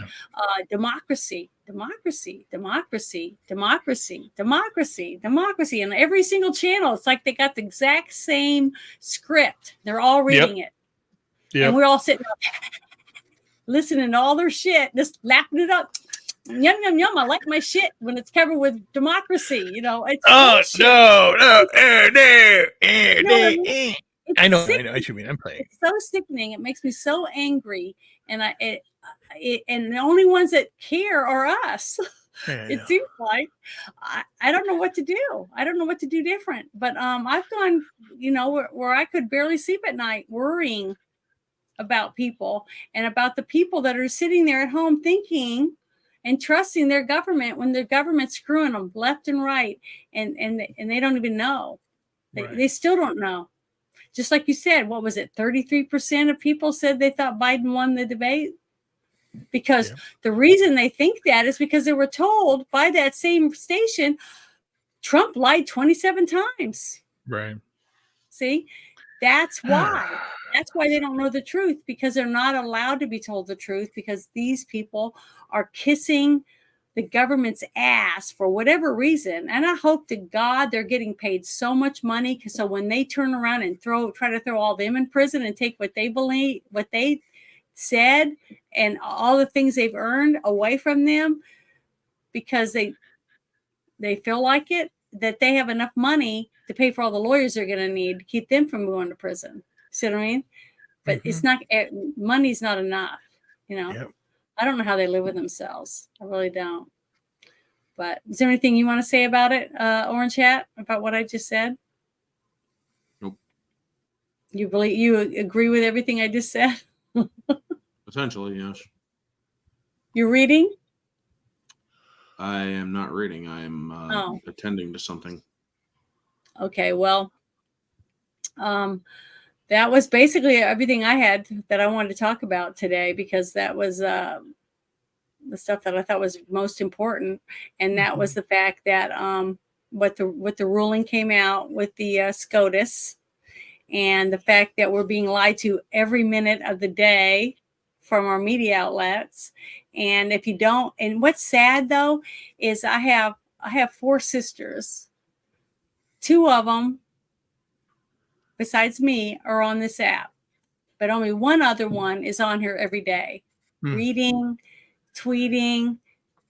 democracy, democracy, democracy, democracy, democracy, democracy. And every single channel, it's like they got the exact same script. They're all reading it. And we're all sitting listening to all their shit, just lapping it up. Yum, yum, yum. I like my shit when it's covered with democracy. It's I know what you mean. I'm playing. It's so sickening. It makes me so angry, and and the only ones that care are us. It seems like I don't know what to do. I don't know what to do different. But I've gone, where I could barely sleep at night, worrying about people and about the people that are sitting there at home thinking and trusting their government when their government's screwing them left and right, and they don't even know. They still don't know. Just like you said, what was it? 33% of people said they thought Biden won the debate. Because the reason they think that is because they were told by that same station, Trump lied 27 times. Right. See, that's why. That's why they don't know the truth, because they're not allowed to be told the truth, because these people are kissing the government's ass for whatever reason. And I hope to God they're getting paid so much money, because so when they turn around and try to throw all them in prison and take what they believe, what they said, and all the things they've earned away from them, because they feel like it, that they have enough money to pay for all the lawyers they're going to need to keep them from going to prison. See what I mean? But it's not, money's not enough, you know. I don't know how they live with themselves. I really don't. But is there anything you want to say about it, Orange Hat, about what I just said? Nope. You agree with everything I just said? Potentially, yes. You're reading? I am not reading. I am attending to something. Okay, well, that was basically everything I had that I wanted to talk about today, because that was the stuff that I thought was most important, and that was the fact that what the ruling came out with the SCOTUS, and the fact that we're being lied to every minute of the day from our media outlets. And if you don't, and what's sad though is I have 4 sisters. 2 of them, besides me, are on this app, but only one other one is on here every day, reading, tweeting,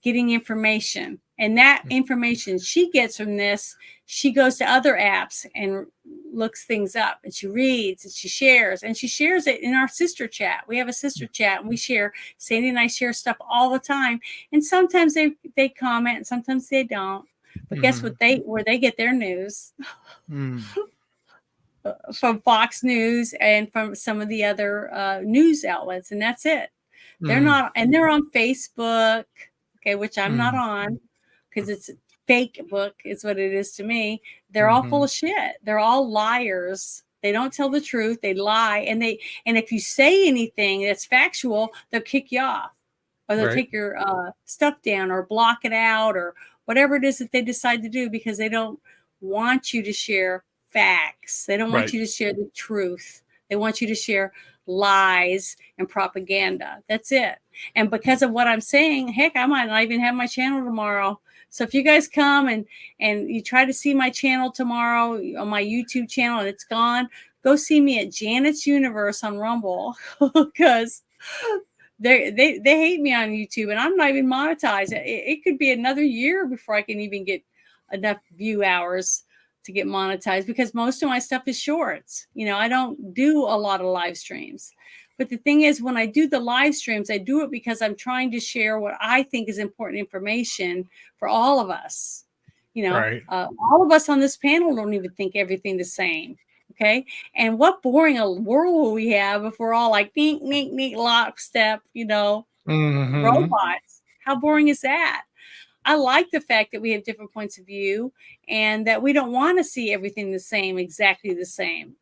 getting information. And that information she gets from this, she goes to other apps and looks things up, and she reads and she shares it in our sister chat. We have a sister chat, and we share. Sandy and I share stuff all the time. And sometimes they comment and sometimes they don't. But guess what? Where they get their news from Fox News and from some of the other news outlets, and that's it. They're not, and they're on Facebook, okay, which I'm not on, because it's fake book is what it is to me. They're all full of shit. They're all liars. They don't tell the truth. They lie, and if you say anything that's factual, they'll kick you off, or they'll take your stuff down, or block it out, or whatever it is that they decide to do, because they don't want you to share facts. They don't want you to share the truth. They want you to share lies and propaganda. That's it. And because of what I'm saying, heck, I might not even have my channel tomorrow. So if you guys come and you try to see my channel tomorrow on my YouTube channel and it's gone, go see me at Janet's Universe on Rumble, because they hate me on YouTube, and I'm not even monetized. It could be another year before I can even get enough view hours to get monetized, because most of my stuff is shorts. You know, I don't do a lot of live streams. But the thing is, when I do the live streams, I do it because I'm trying to share what I think is important information for all of us. You know, all of us on this panel don't even think everything the same. Okay. And what boring a world will we have if we're all like, neat, neat, neat, lockstep, you know, robots? How boring is that? I like the fact that we have different points of view, and that we don't want to see everything the same, exactly the same.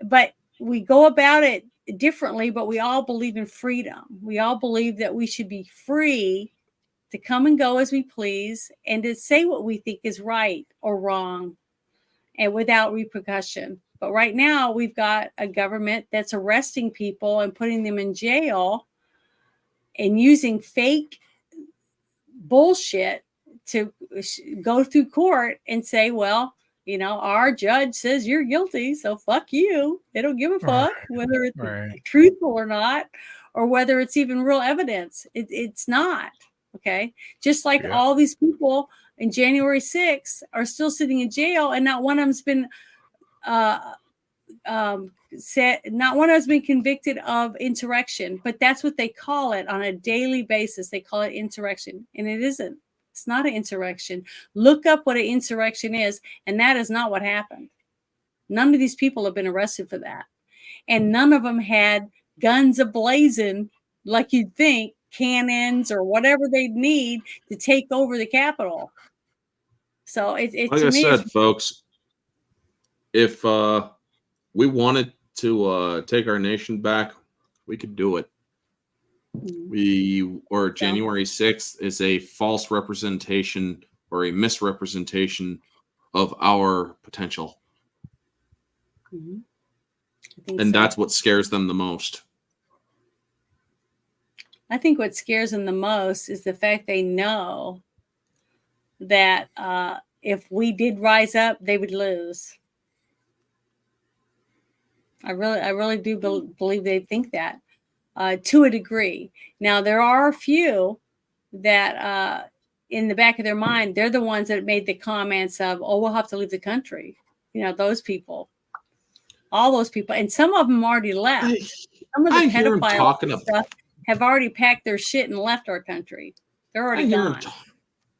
But we go about it differently, but we all believe in freedom. We all believe that we should be free to come and go as we please, and to say what we think is right or wrong, and without repercussion. But right now we've got a government that's arresting people and putting them in jail and using fake bullshit to go through court and say, well, you know, our judge says you're guilty, so fuck you. They don't give a fuck whether it's truthful or not, or whether it's even real evidence. It's not. Okay. Just like all these people in January 6th are still sitting in jail, and not one of them's been not one has been convicted of insurrection, but that's what they call it on a daily basis. They call it insurrection, and it isn't. It's not an insurrection. Look up what an insurrection is, and that is not what happened. None of these people have been arrested for that, and none of them had guns ablazing, like you'd think, cannons or whatever they'd need to take over the Capitol. So it Like to I me, said, it's folks, if we wanted to take our nation back, we could do it. January 6th is a false representation or a misrepresentation of our potential. And that's what scares them the most. I think what scares them the most is the fact they know that if we did rise up, they would lose. I really do believe they think that to a degree. Now, there are a few that in the back of their mind, they're the ones that made the comments of, oh, we'll have to leave the country. You know, those people. All those people. And some of them already left. Some of the pedophiles and stuff have already packed their shit and left our country. They're already gone.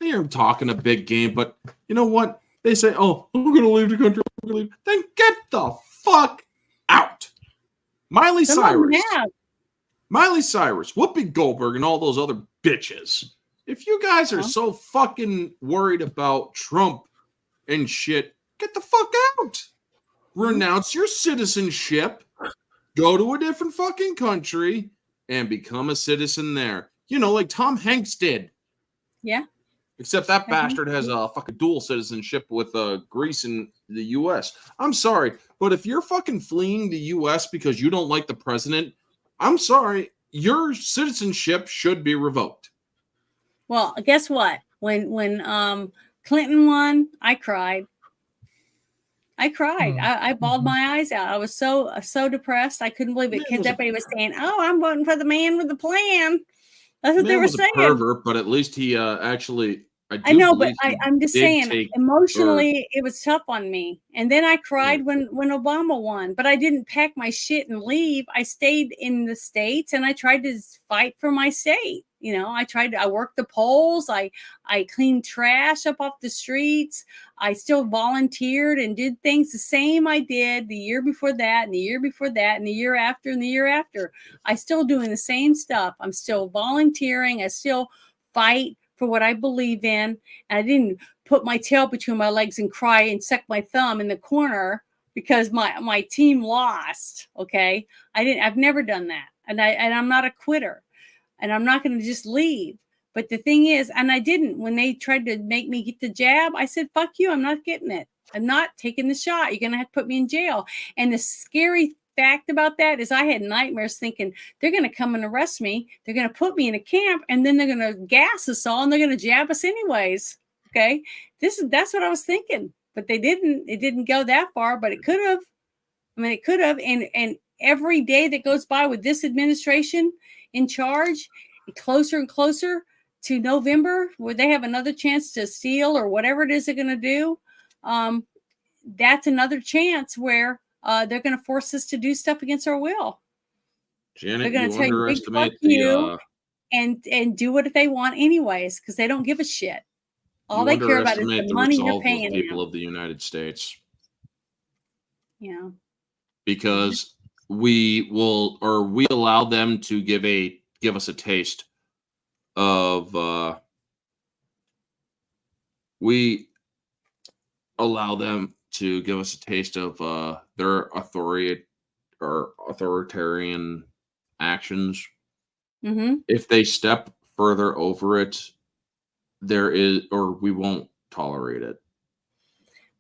I hear him talking a big game, but you know what? They say, oh, we're going to leave the country. Then get the fuck out. Miley Cyrus, Whoopi Goldberg, and all those other bitches. If you guys are so fucking worried about Trump and shit, get the fuck out. Renounce your citizenship, go to a different fucking country, and become a citizen there. You know, like Tom Hanks did. Yeah. Except that bastard has a fucking dual citizenship with Greece and the U.S. I'm sorry, but if you're fucking fleeing the U.S. because you don't like the president, I'm sorry, your citizenship should be revoked. Well, guess what? When Clinton won, I cried. I bawled my eyes out. I was so depressed. I couldn't believe it because everybody was saying, "Oh, I'm voting for the man with the plan." That's what they were saying. A pervert, but at least he actually. I know, but I'm just saying, emotionally, it was tough on me. And then I cried when Obama won, but I didn't pack my shit and leave. I stayed in the States and I tried to fight for my state. You know, I worked the polls. I cleaned trash up off the streets. I still volunteered and did things the same I did the year before that and the year before that and the year after and the year after. I still doing the same stuff. I'm still volunteering. I still fight for what I believe in. And I didn't put my tail between my legs and cry and suck my thumb in the corner because my team lost. Okay. I've never done that. And I'm not a quitter and I'm not going to just leave. But the thing is, and I didn't, when they tried to make me get the jab, I said, fuck you. I'm not getting it. I'm not taking the shot. You're going to have to put me in jail. And the scary fact about that is I had nightmares thinking they're going to come and arrest me. They're going to put me in a camp and then they're going to gas us all and they're going to jab us anyways. Okay. That's what I was thinking, but it didn't go that far, but it could have. I mean, it could have. And every day that goes by with this administration in charge, closer and closer to November, where they have another chance to steal or whatever it is they're going to do. That's another chance where they're going to force us to do stuff against our will. Janet, they're going to tell you, big fuck you, and do what they want anyways, because they don't give a shit. All they care about is the money you're paying them. People of the United States. Yeah. Because we allow them to give us a taste of we allow them to give us a taste of their authoritarian actions. Mm-hmm. If they step further over it, we won't tolerate it.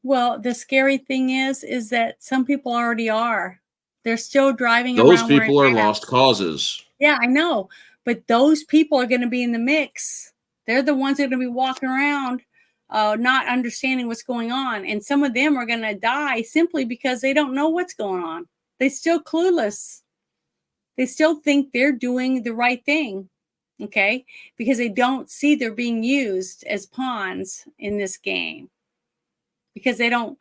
Well, the scary thing is that some people already are. They're still driving around. Those people are lost causes. Yeah, I know. But those people are going to be in the mix. They're the ones that are going to be walking around not understanding what's going on. And some of them are going to die simply because they don't know what's going on. They're still clueless. They still think they're doing the right thing. Okay? Because they don't see they're being used as pawns in this game. Because they don't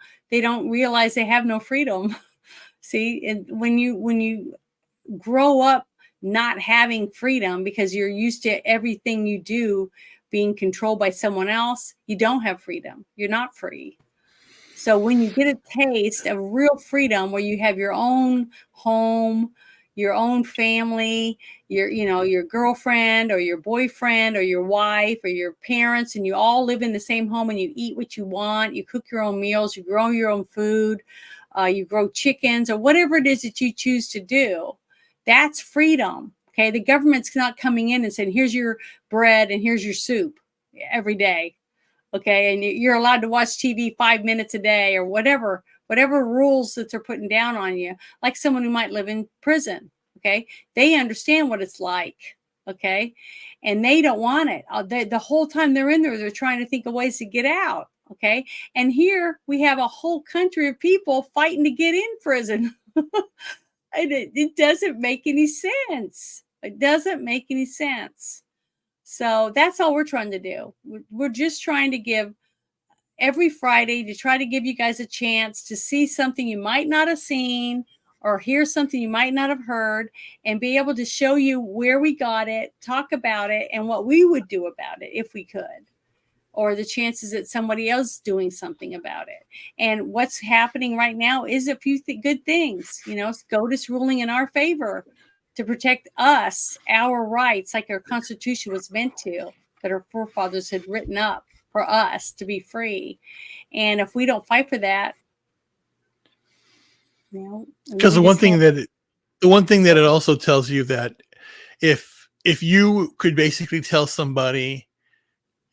realize they have no freedom. See, and when you grow up not having freedom because you're used to everything you do being controlled by someone else, you don't have freedom. You're not free. So when you get a taste of real freedom where you have your own home, your own family, your girlfriend or your boyfriend or your wife or your parents, and you all live in the same home and you eat what you want, you cook your own meals, you grow your own food, you grow chickens or whatever it is that you choose to do, that's freedom. Okay. The government's not coming in and saying, here's your bread and here's your soup every day. Okay. And you're allowed to watch TV 5 minutes a day or whatever rules that they're putting down on you, like someone who might live in prison. Okay. They understand what it's like. Okay. And they don't want it. The whole time they're in there, they're trying to think of ways to get out. Okay. And here we have a whole country of people fighting to get in prison. And it doesn't make any sense. It doesn't make any sense. So that's all we're trying to do. We're just trying to give every Friday to try to give you guys a chance to see something you might not have seen or hear something you might not have heard and be able to show you where we got it, talk about it, and what we would do about it if we could, or the chances that somebody else doing something about it. And what's happening right now is a few good things. SCOTUS ruling in our favor to protect us, our rights, like our Constitution was meant to, that our forefathers had written up for us to be free. And if we don't fight for that, because the one thing that it also tells you that if you could basically tell somebody,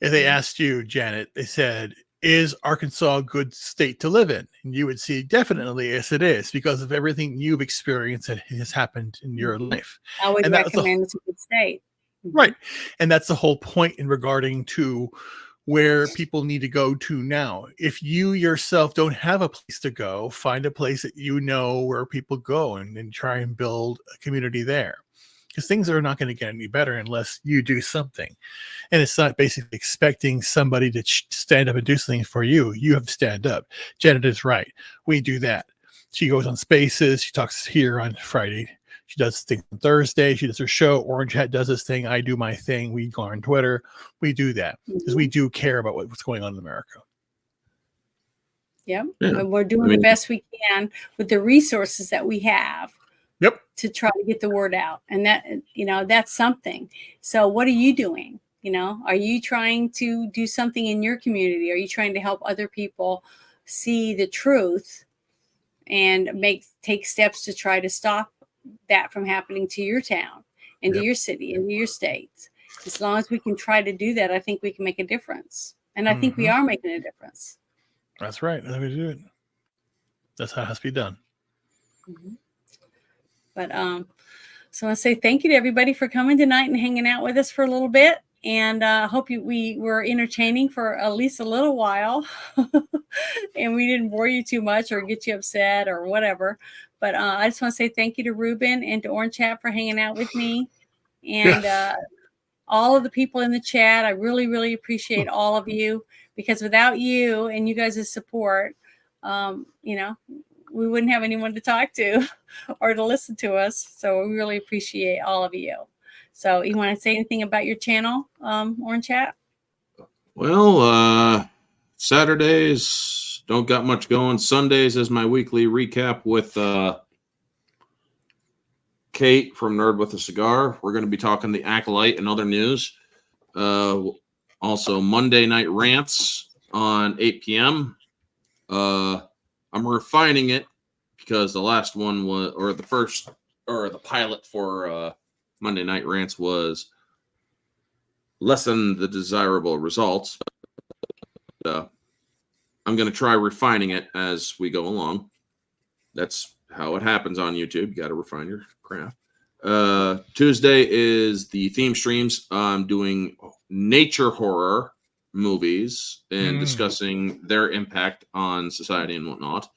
if they asked you, Janet, they said, is Arkansas a good state to live in? And you would see definitely, yes, it is, because of everything you've experienced that has happened in your life. I would recommend it's a good state. Right. And that's the whole point in regarding to where people need to go to now. If you yourself don't have a place to go, find a place that you know where people go and try and build a community there. Because things are not going to get any better unless you do something. And it's not basically expecting somebody to stand up and do something for you. You have to stand up. Janet is right. We do that. She goes on Spaces. She talks here on Friday. She does things on Thursday. She does her show. Orange Hat does this thing. I do my thing. We go on Twitter. We do that because we do care about what's going on in America. Yep. And we're doing the best we can with the resources that we have. Yep. To try to get the word out. And that, that's something. So what are you doing? Are you trying to do something in your community? Are you trying to help other people see the truth and take steps to try to stop that from happening to your town and to your city and to your states? As long as we can try to do that, I think we can make a difference. And I think we are making a difference. That's right. Let me do it. That's how it has to be done. Mm-hmm. But so I want to say thank you to everybody for coming tonight and hanging out with us for a little bit. And I hope we were entertaining for at least a little while and we didn't bore you too much or get you upset or whatever. But I just want to say thank you to Ruben and to Orange Hat for hanging out with me. And all of the people in the chat, I really, really appreciate all of you, because without you and you guys' support, we wouldn't have anyone to talk to or to listen to us. So we really appreciate all of you. So you want to say anything about your channel, Orange Hat? Well, Saturdays don't got much going. Sundays is my weekly recap with Kate from Nerd with a Cigar. We're going to be talking the Acolyte and other news. Also Monday night rants on 8 p.m. I'm refining it because the last one was, or the pilot for Monday Night Rants was less than the desirable results. I'm going to try refining it as we go along. That's how it happens on YouTube. You got to refine your craft. Tuesday is the theme streams. I'm doing nature horror movies and discussing their impact on society and whatnot.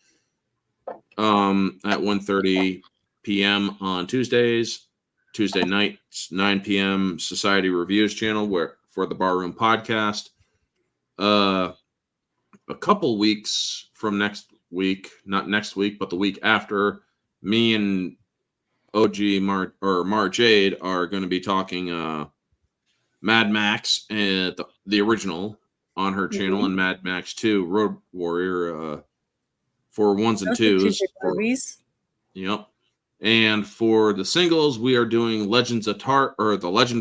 At 1:30 p.m. on Tuesdays. Tuesday nights, 9 p.m. Society Reviews channel for the Barroom podcast. A couple weeks from next week, not next week, but the week after, me and OG Mara Jade are going to be talking Mad Max and the original on her channel, and Mad Max 2 Road Warrior for ones and twos. Movies. Yep. And for the singles, we are doing The Legend of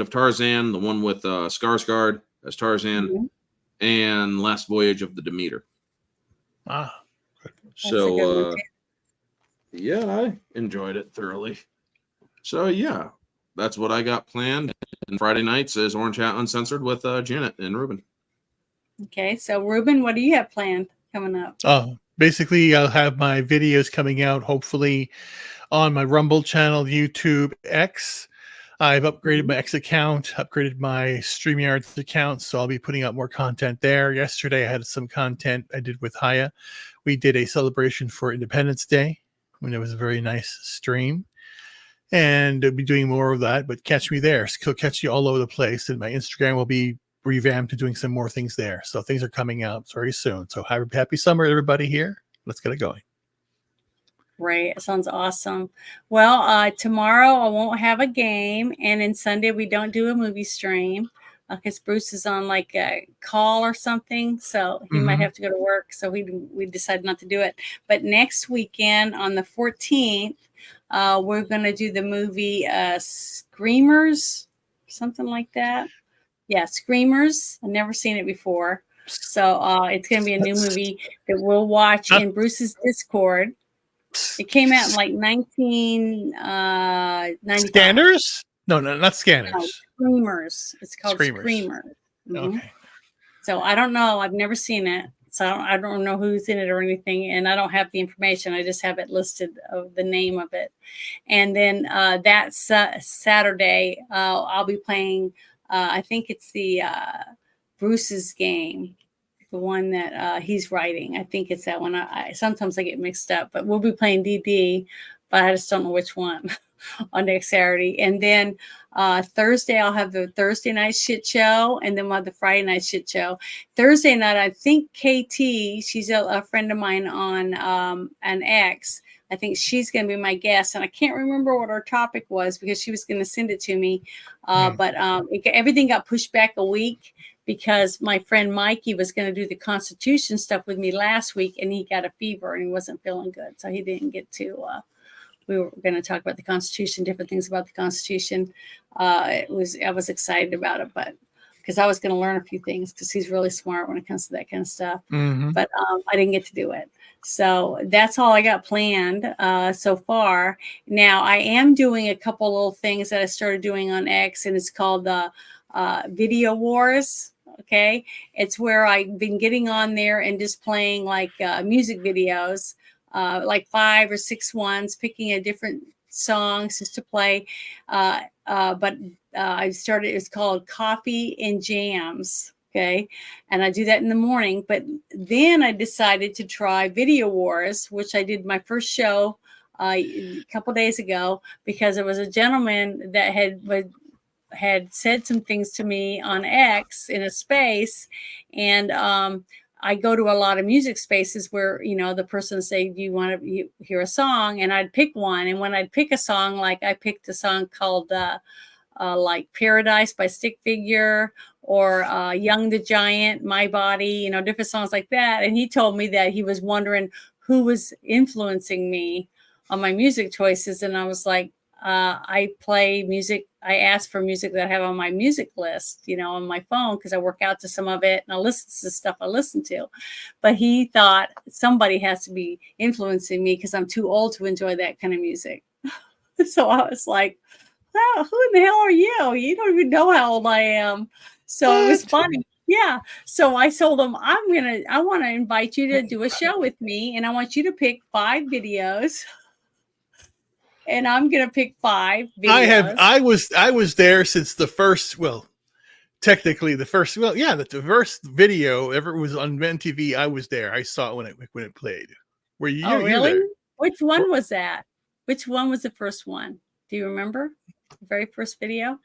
Tarzan, the one with Skarsgård as Tarzan, and Last Voyage of the Demeter. Ah, so yeah, I enjoyed it thoroughly. So yeah, that's what I got planned. And Friday nights is Orange Hat Uncensored with Janet and Ruben. Okay, so Ruben, what do you have planned coming up? Oh, basically, I'll have my videos coming out hopefully on my Rumble channel, YouTube, X. I've upgraded my X account, upgraded my StreamYard account, so I'll be putting out more content there. Yesterday, I had some content I did with Haya. We did a celebration for Independence Day when it was a very nice stream. And I'll be doing more of that, but catch me there. So catch you all over the place. And my Instagram will be revamped to doing some more things there. So things are coming out very soon. So happy summer, everybody here. Let's get it going. Great. It sounds awesome. Well, tomorrow I won't have a game. And then Sunday we don't do a movie stream because Bruce is on like a call or something. So he might have to go to work. So we decided not to do it. But next weekend on the 14th, we're going to do the movie Screamers, something like that. Yeah, Screamers. I've never seen it before. So it's going to be a new movie that we'll watch in Bruce's Discord. It came out in like 1995. Scanners? No, not Scanners. No, Screamers. It's called Screamers. Okay. So I don't know. I've never seen it. So I don't know who's in it or anything. And I don't have the information. I just have it listed of the name of it. And then that Saturday, I'll be playing, I think it's the Bruce's game. The one that he's writing. I think it's that one. Sometimes I get mixed up, but we'll be playing DD, but I just don't know which one on next Saturday. And then Thursday, I'll have the Thursday night shit show, and then we'll have the Friday night shit show. Thursday night, I think KT, she's a friend of mine on an X. I think she's going to be my guest, and I can't remember what our topic was because she was going to send it to me. But everything got pushed back a week because my friend Mikey was going to do the Constitution stuff with me last week, and he got a fever and he wasn't feeling good. So he didn't get to, we were going to talk about the Constitution, different things about the Constitution. I was excited about it, but because I was going to learn a few things because he's really smart when it comes to that kind of stuff. But I didn't get to do it. So that's all I got planned so far. Now I am doing a couple little things that I started doing on X, and it's called the Video Wars. Okay. It's where I've been getting on there and just playing like music videos, like 5 or 6 ones, picking a different songs just to play. But I started, it's called Coffee and Jams. Okay. And I do that in the morning. But then I decided to try Video Wars, which I did my first show a couple days ago because there was a gentleman that had said some things to me on X in a space. And I go to a lot of music spaces where, you know, the person say, do you want to hear a song? And I'd pick one. And when I'd pick a song, like I picked a song called like Paradise by Stick Figure or Young the Giant, My Body, you know, different songs like that. And he told me that he was wondering who was influencing me on my music choices. And I was like, I play music. I ask for music that I have on my music list, you know, on my phone because I work out to some of it and I listen to the stuff I listen to. But he thought somebody has to be influencing me because I'm too old to enjoy that kind of music. So I was like, oh, who in the hell are you? You don't even know how old I am. So it was funny. Yeah. So I told him, I want to invite you to do a show with me. And I want you to pick 5 videos. And I'm gonna pick 5 videos. I was there since the first, well, technically the first, well, yeah, the first video ever was on MTV. I was there. I saw it when it played. Were you? Oh, really? Which one was that? Which one was the first one? Do you remember the very first video?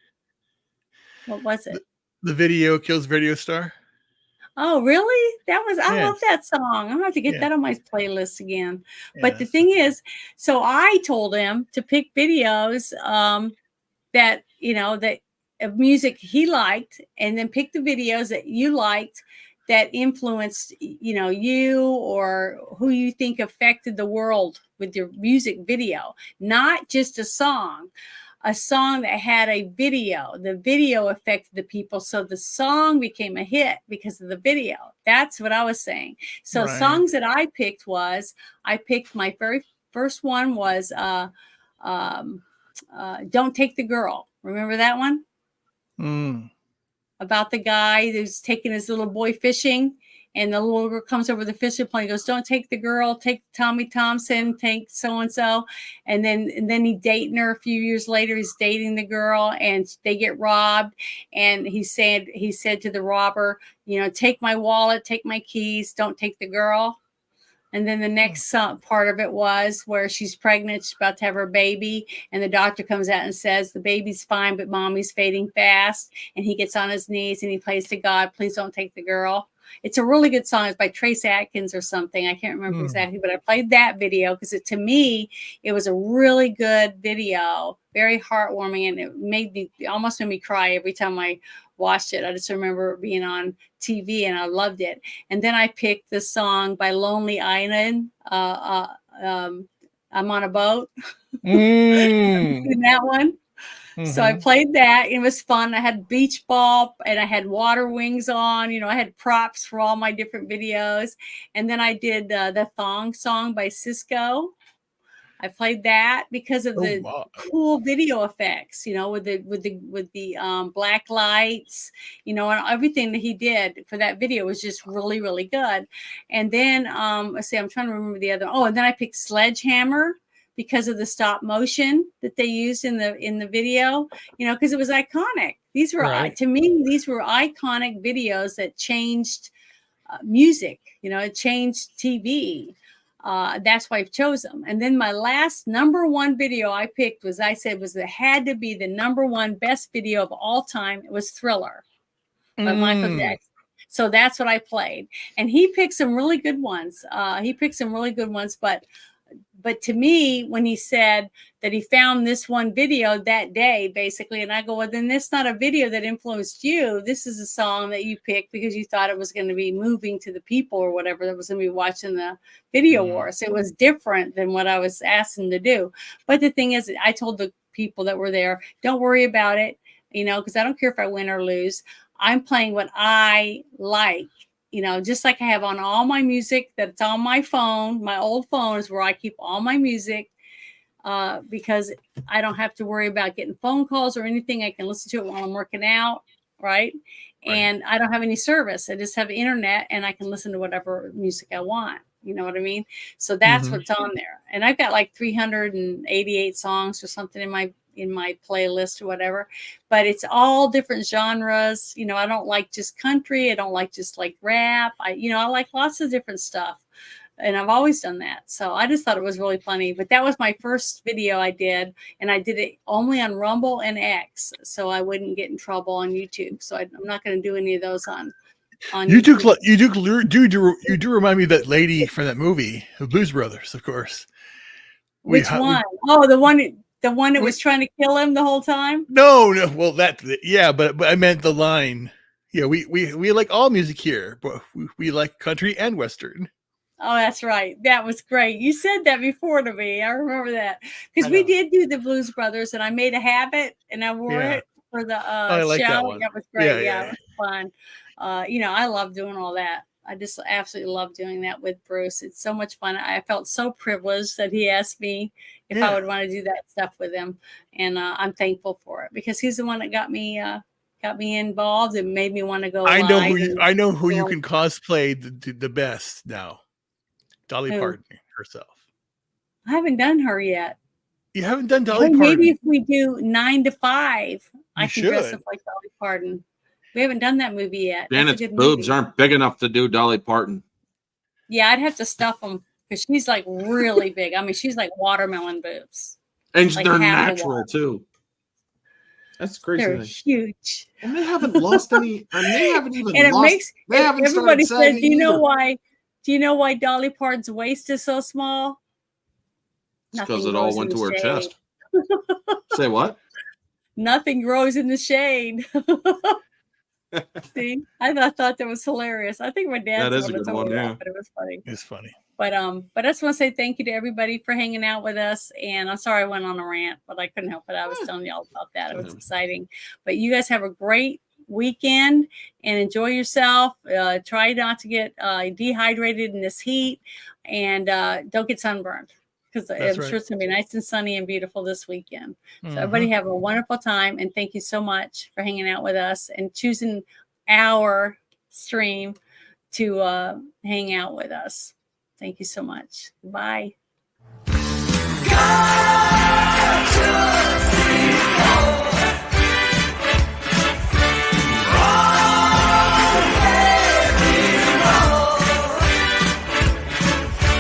What was it? The video Kills Video Star. Oh, really? I love that song. I'm gonna have to get that on my playlist again. But the thing is, so I told him to pick videos that, you know, that of music he liked, and then pick the videos that you liked that influenced, you, or who you think affected the world with your music video, not just a song that had a video. The video affected the people, so the song became a hit because of the video. That's what I was saying. So Right. songs that I picked my very first one was Don't Take the Girl. Remember that one? About the guy who's taking his little boy fishing, and the little girl comes over the fishing pole and goes, "Don't take the girl, take Tommy Thompson, take so-and-so." And then he dating her a few years later. He's dating the girl and they get robbed. And he said to the robber, "Take my wallet, take my keys, don't take the girl." And then the next part of it was where she's pregnant, she's about to have her baby, and the doctor comes out and says, "The baby's fine, but mommy's fading fast." And he gets on his knees and he plays to God, "Please don't take the girl." It's a really good song. It's by Trace Atkins or something. I can't remember exactly, but I played that video because to me, it was a really good video, very heartwarming, and it almost made me cry every time I watched it. I just remember being on TV and I loved it. And then I picked the song by Lonely Island, I'm on a Boat. In that one. So I played that. It was fun. I had beach ball and I had water wings on. I had props for all my different videos. And then I did the Thong Song by Cisco. I played that because of the cool video effects, with the black lights, and everything that he did for that video was just really, really good. And then let's see, I'm trying to remember the other. And then I picked Sledgehammer because of the stop motion that they used in the video, because it was iconic. These were to me, these were iconic videos that changed music. It changed TV. That's why I've chosen them. And then my last number one video I picked had to be the number one best video of all time. It was Thriller by Michael Jackson. So that's what I played. And he picked some really good ones. But to me, when he said that he found this one video that day, basically, and I go, well, then that's not a video that influenced you. This is a song that you picked because you thought it was going to be moving to the people or whatever that was going to be watching the video wars. It was different than what I was asking to do. But the thing is, I told the people that were there, don't worry about it, because I don't care if I win or lose. I'm playing what I like. Just like I have on all my music that's on my phone. My old phone is where I keep all my music because I don't have to worry about getting phone calls or anything. I can listen to it while I'm working out, right? And I don't have any service. I just have internet and I can listen to whatever music I want. You know what I mean? So that's what's on there. And I've got like 388 songs or something in my playlist or whatever, but it's all different genres. I don't like just country. I don't like just like rap. I like lots of different stuff, and I've always done that. So I just thought it was really funny, but that was my first video I did, and I did it only on Rumble and X, so I wouldn't get in trouble on YouTube. So I'm not going to do any of those on YouTube. You do remind me of that lady from that movie, the Blues Brothers, of course. Which one? The one that was trying to kill him the whole time? No. Well, but I meant the line. Yeah, we like all music here, but we like country and Western. Oh, that's right. That was great. You said that before to me. I remember that because we did do the Blues Brothers, and I made a habit and I wore it for the I like show. that one. That was great. It was fun. I love doing all that. I just absolutely love doing that with Bruce. It's so much fun. I felt so privileged that he asked me if I would want to do that stuff with him. And I'm thankful for it because he's the one that got me involved and made me want to go. I know who you can cosplay the best now. Dolly Parton herself. I haven't done her yet. You haven't done Dolly Parton? Maybe if we do 9 to 5, I can dress up like Dolly Parton. We haven't done that movie yet. Janet's boobs aren't big enough to do Dolly Parton. Yeah, I'd have to stuff them because she's like really big. I mean, she's like watermelon boobs. And like they're natural too. That's crazy. They're huge. And they haven't lost any. And they haven't even and lost. It makes, they haven't everybody says, do you know why Dolly Parton's waist is so small? Because it all went to her chest. Say what? Nothing grows in the shade. See, I thought that was hilarious. I think my dad's That is the a one that good told one, me yeah. that, but it was funny. It's funny. But I just want to say thank you to everybody for hanging out with us. And I'm sorry I went on a rant, but I couldn't help it. I was telling y'all about that. It was exciting. But you guys have a great weekend and enjoy yourself. Try not to get dehydrated in this heat, and don't get sunburned, because I'm sure it's gonna be nice and sunny and beautiful this weekend. So everybody have a wonderful time, and thank you so much for hanging out with us and choosing our stream to hang out with us. Thank you so much. Bye.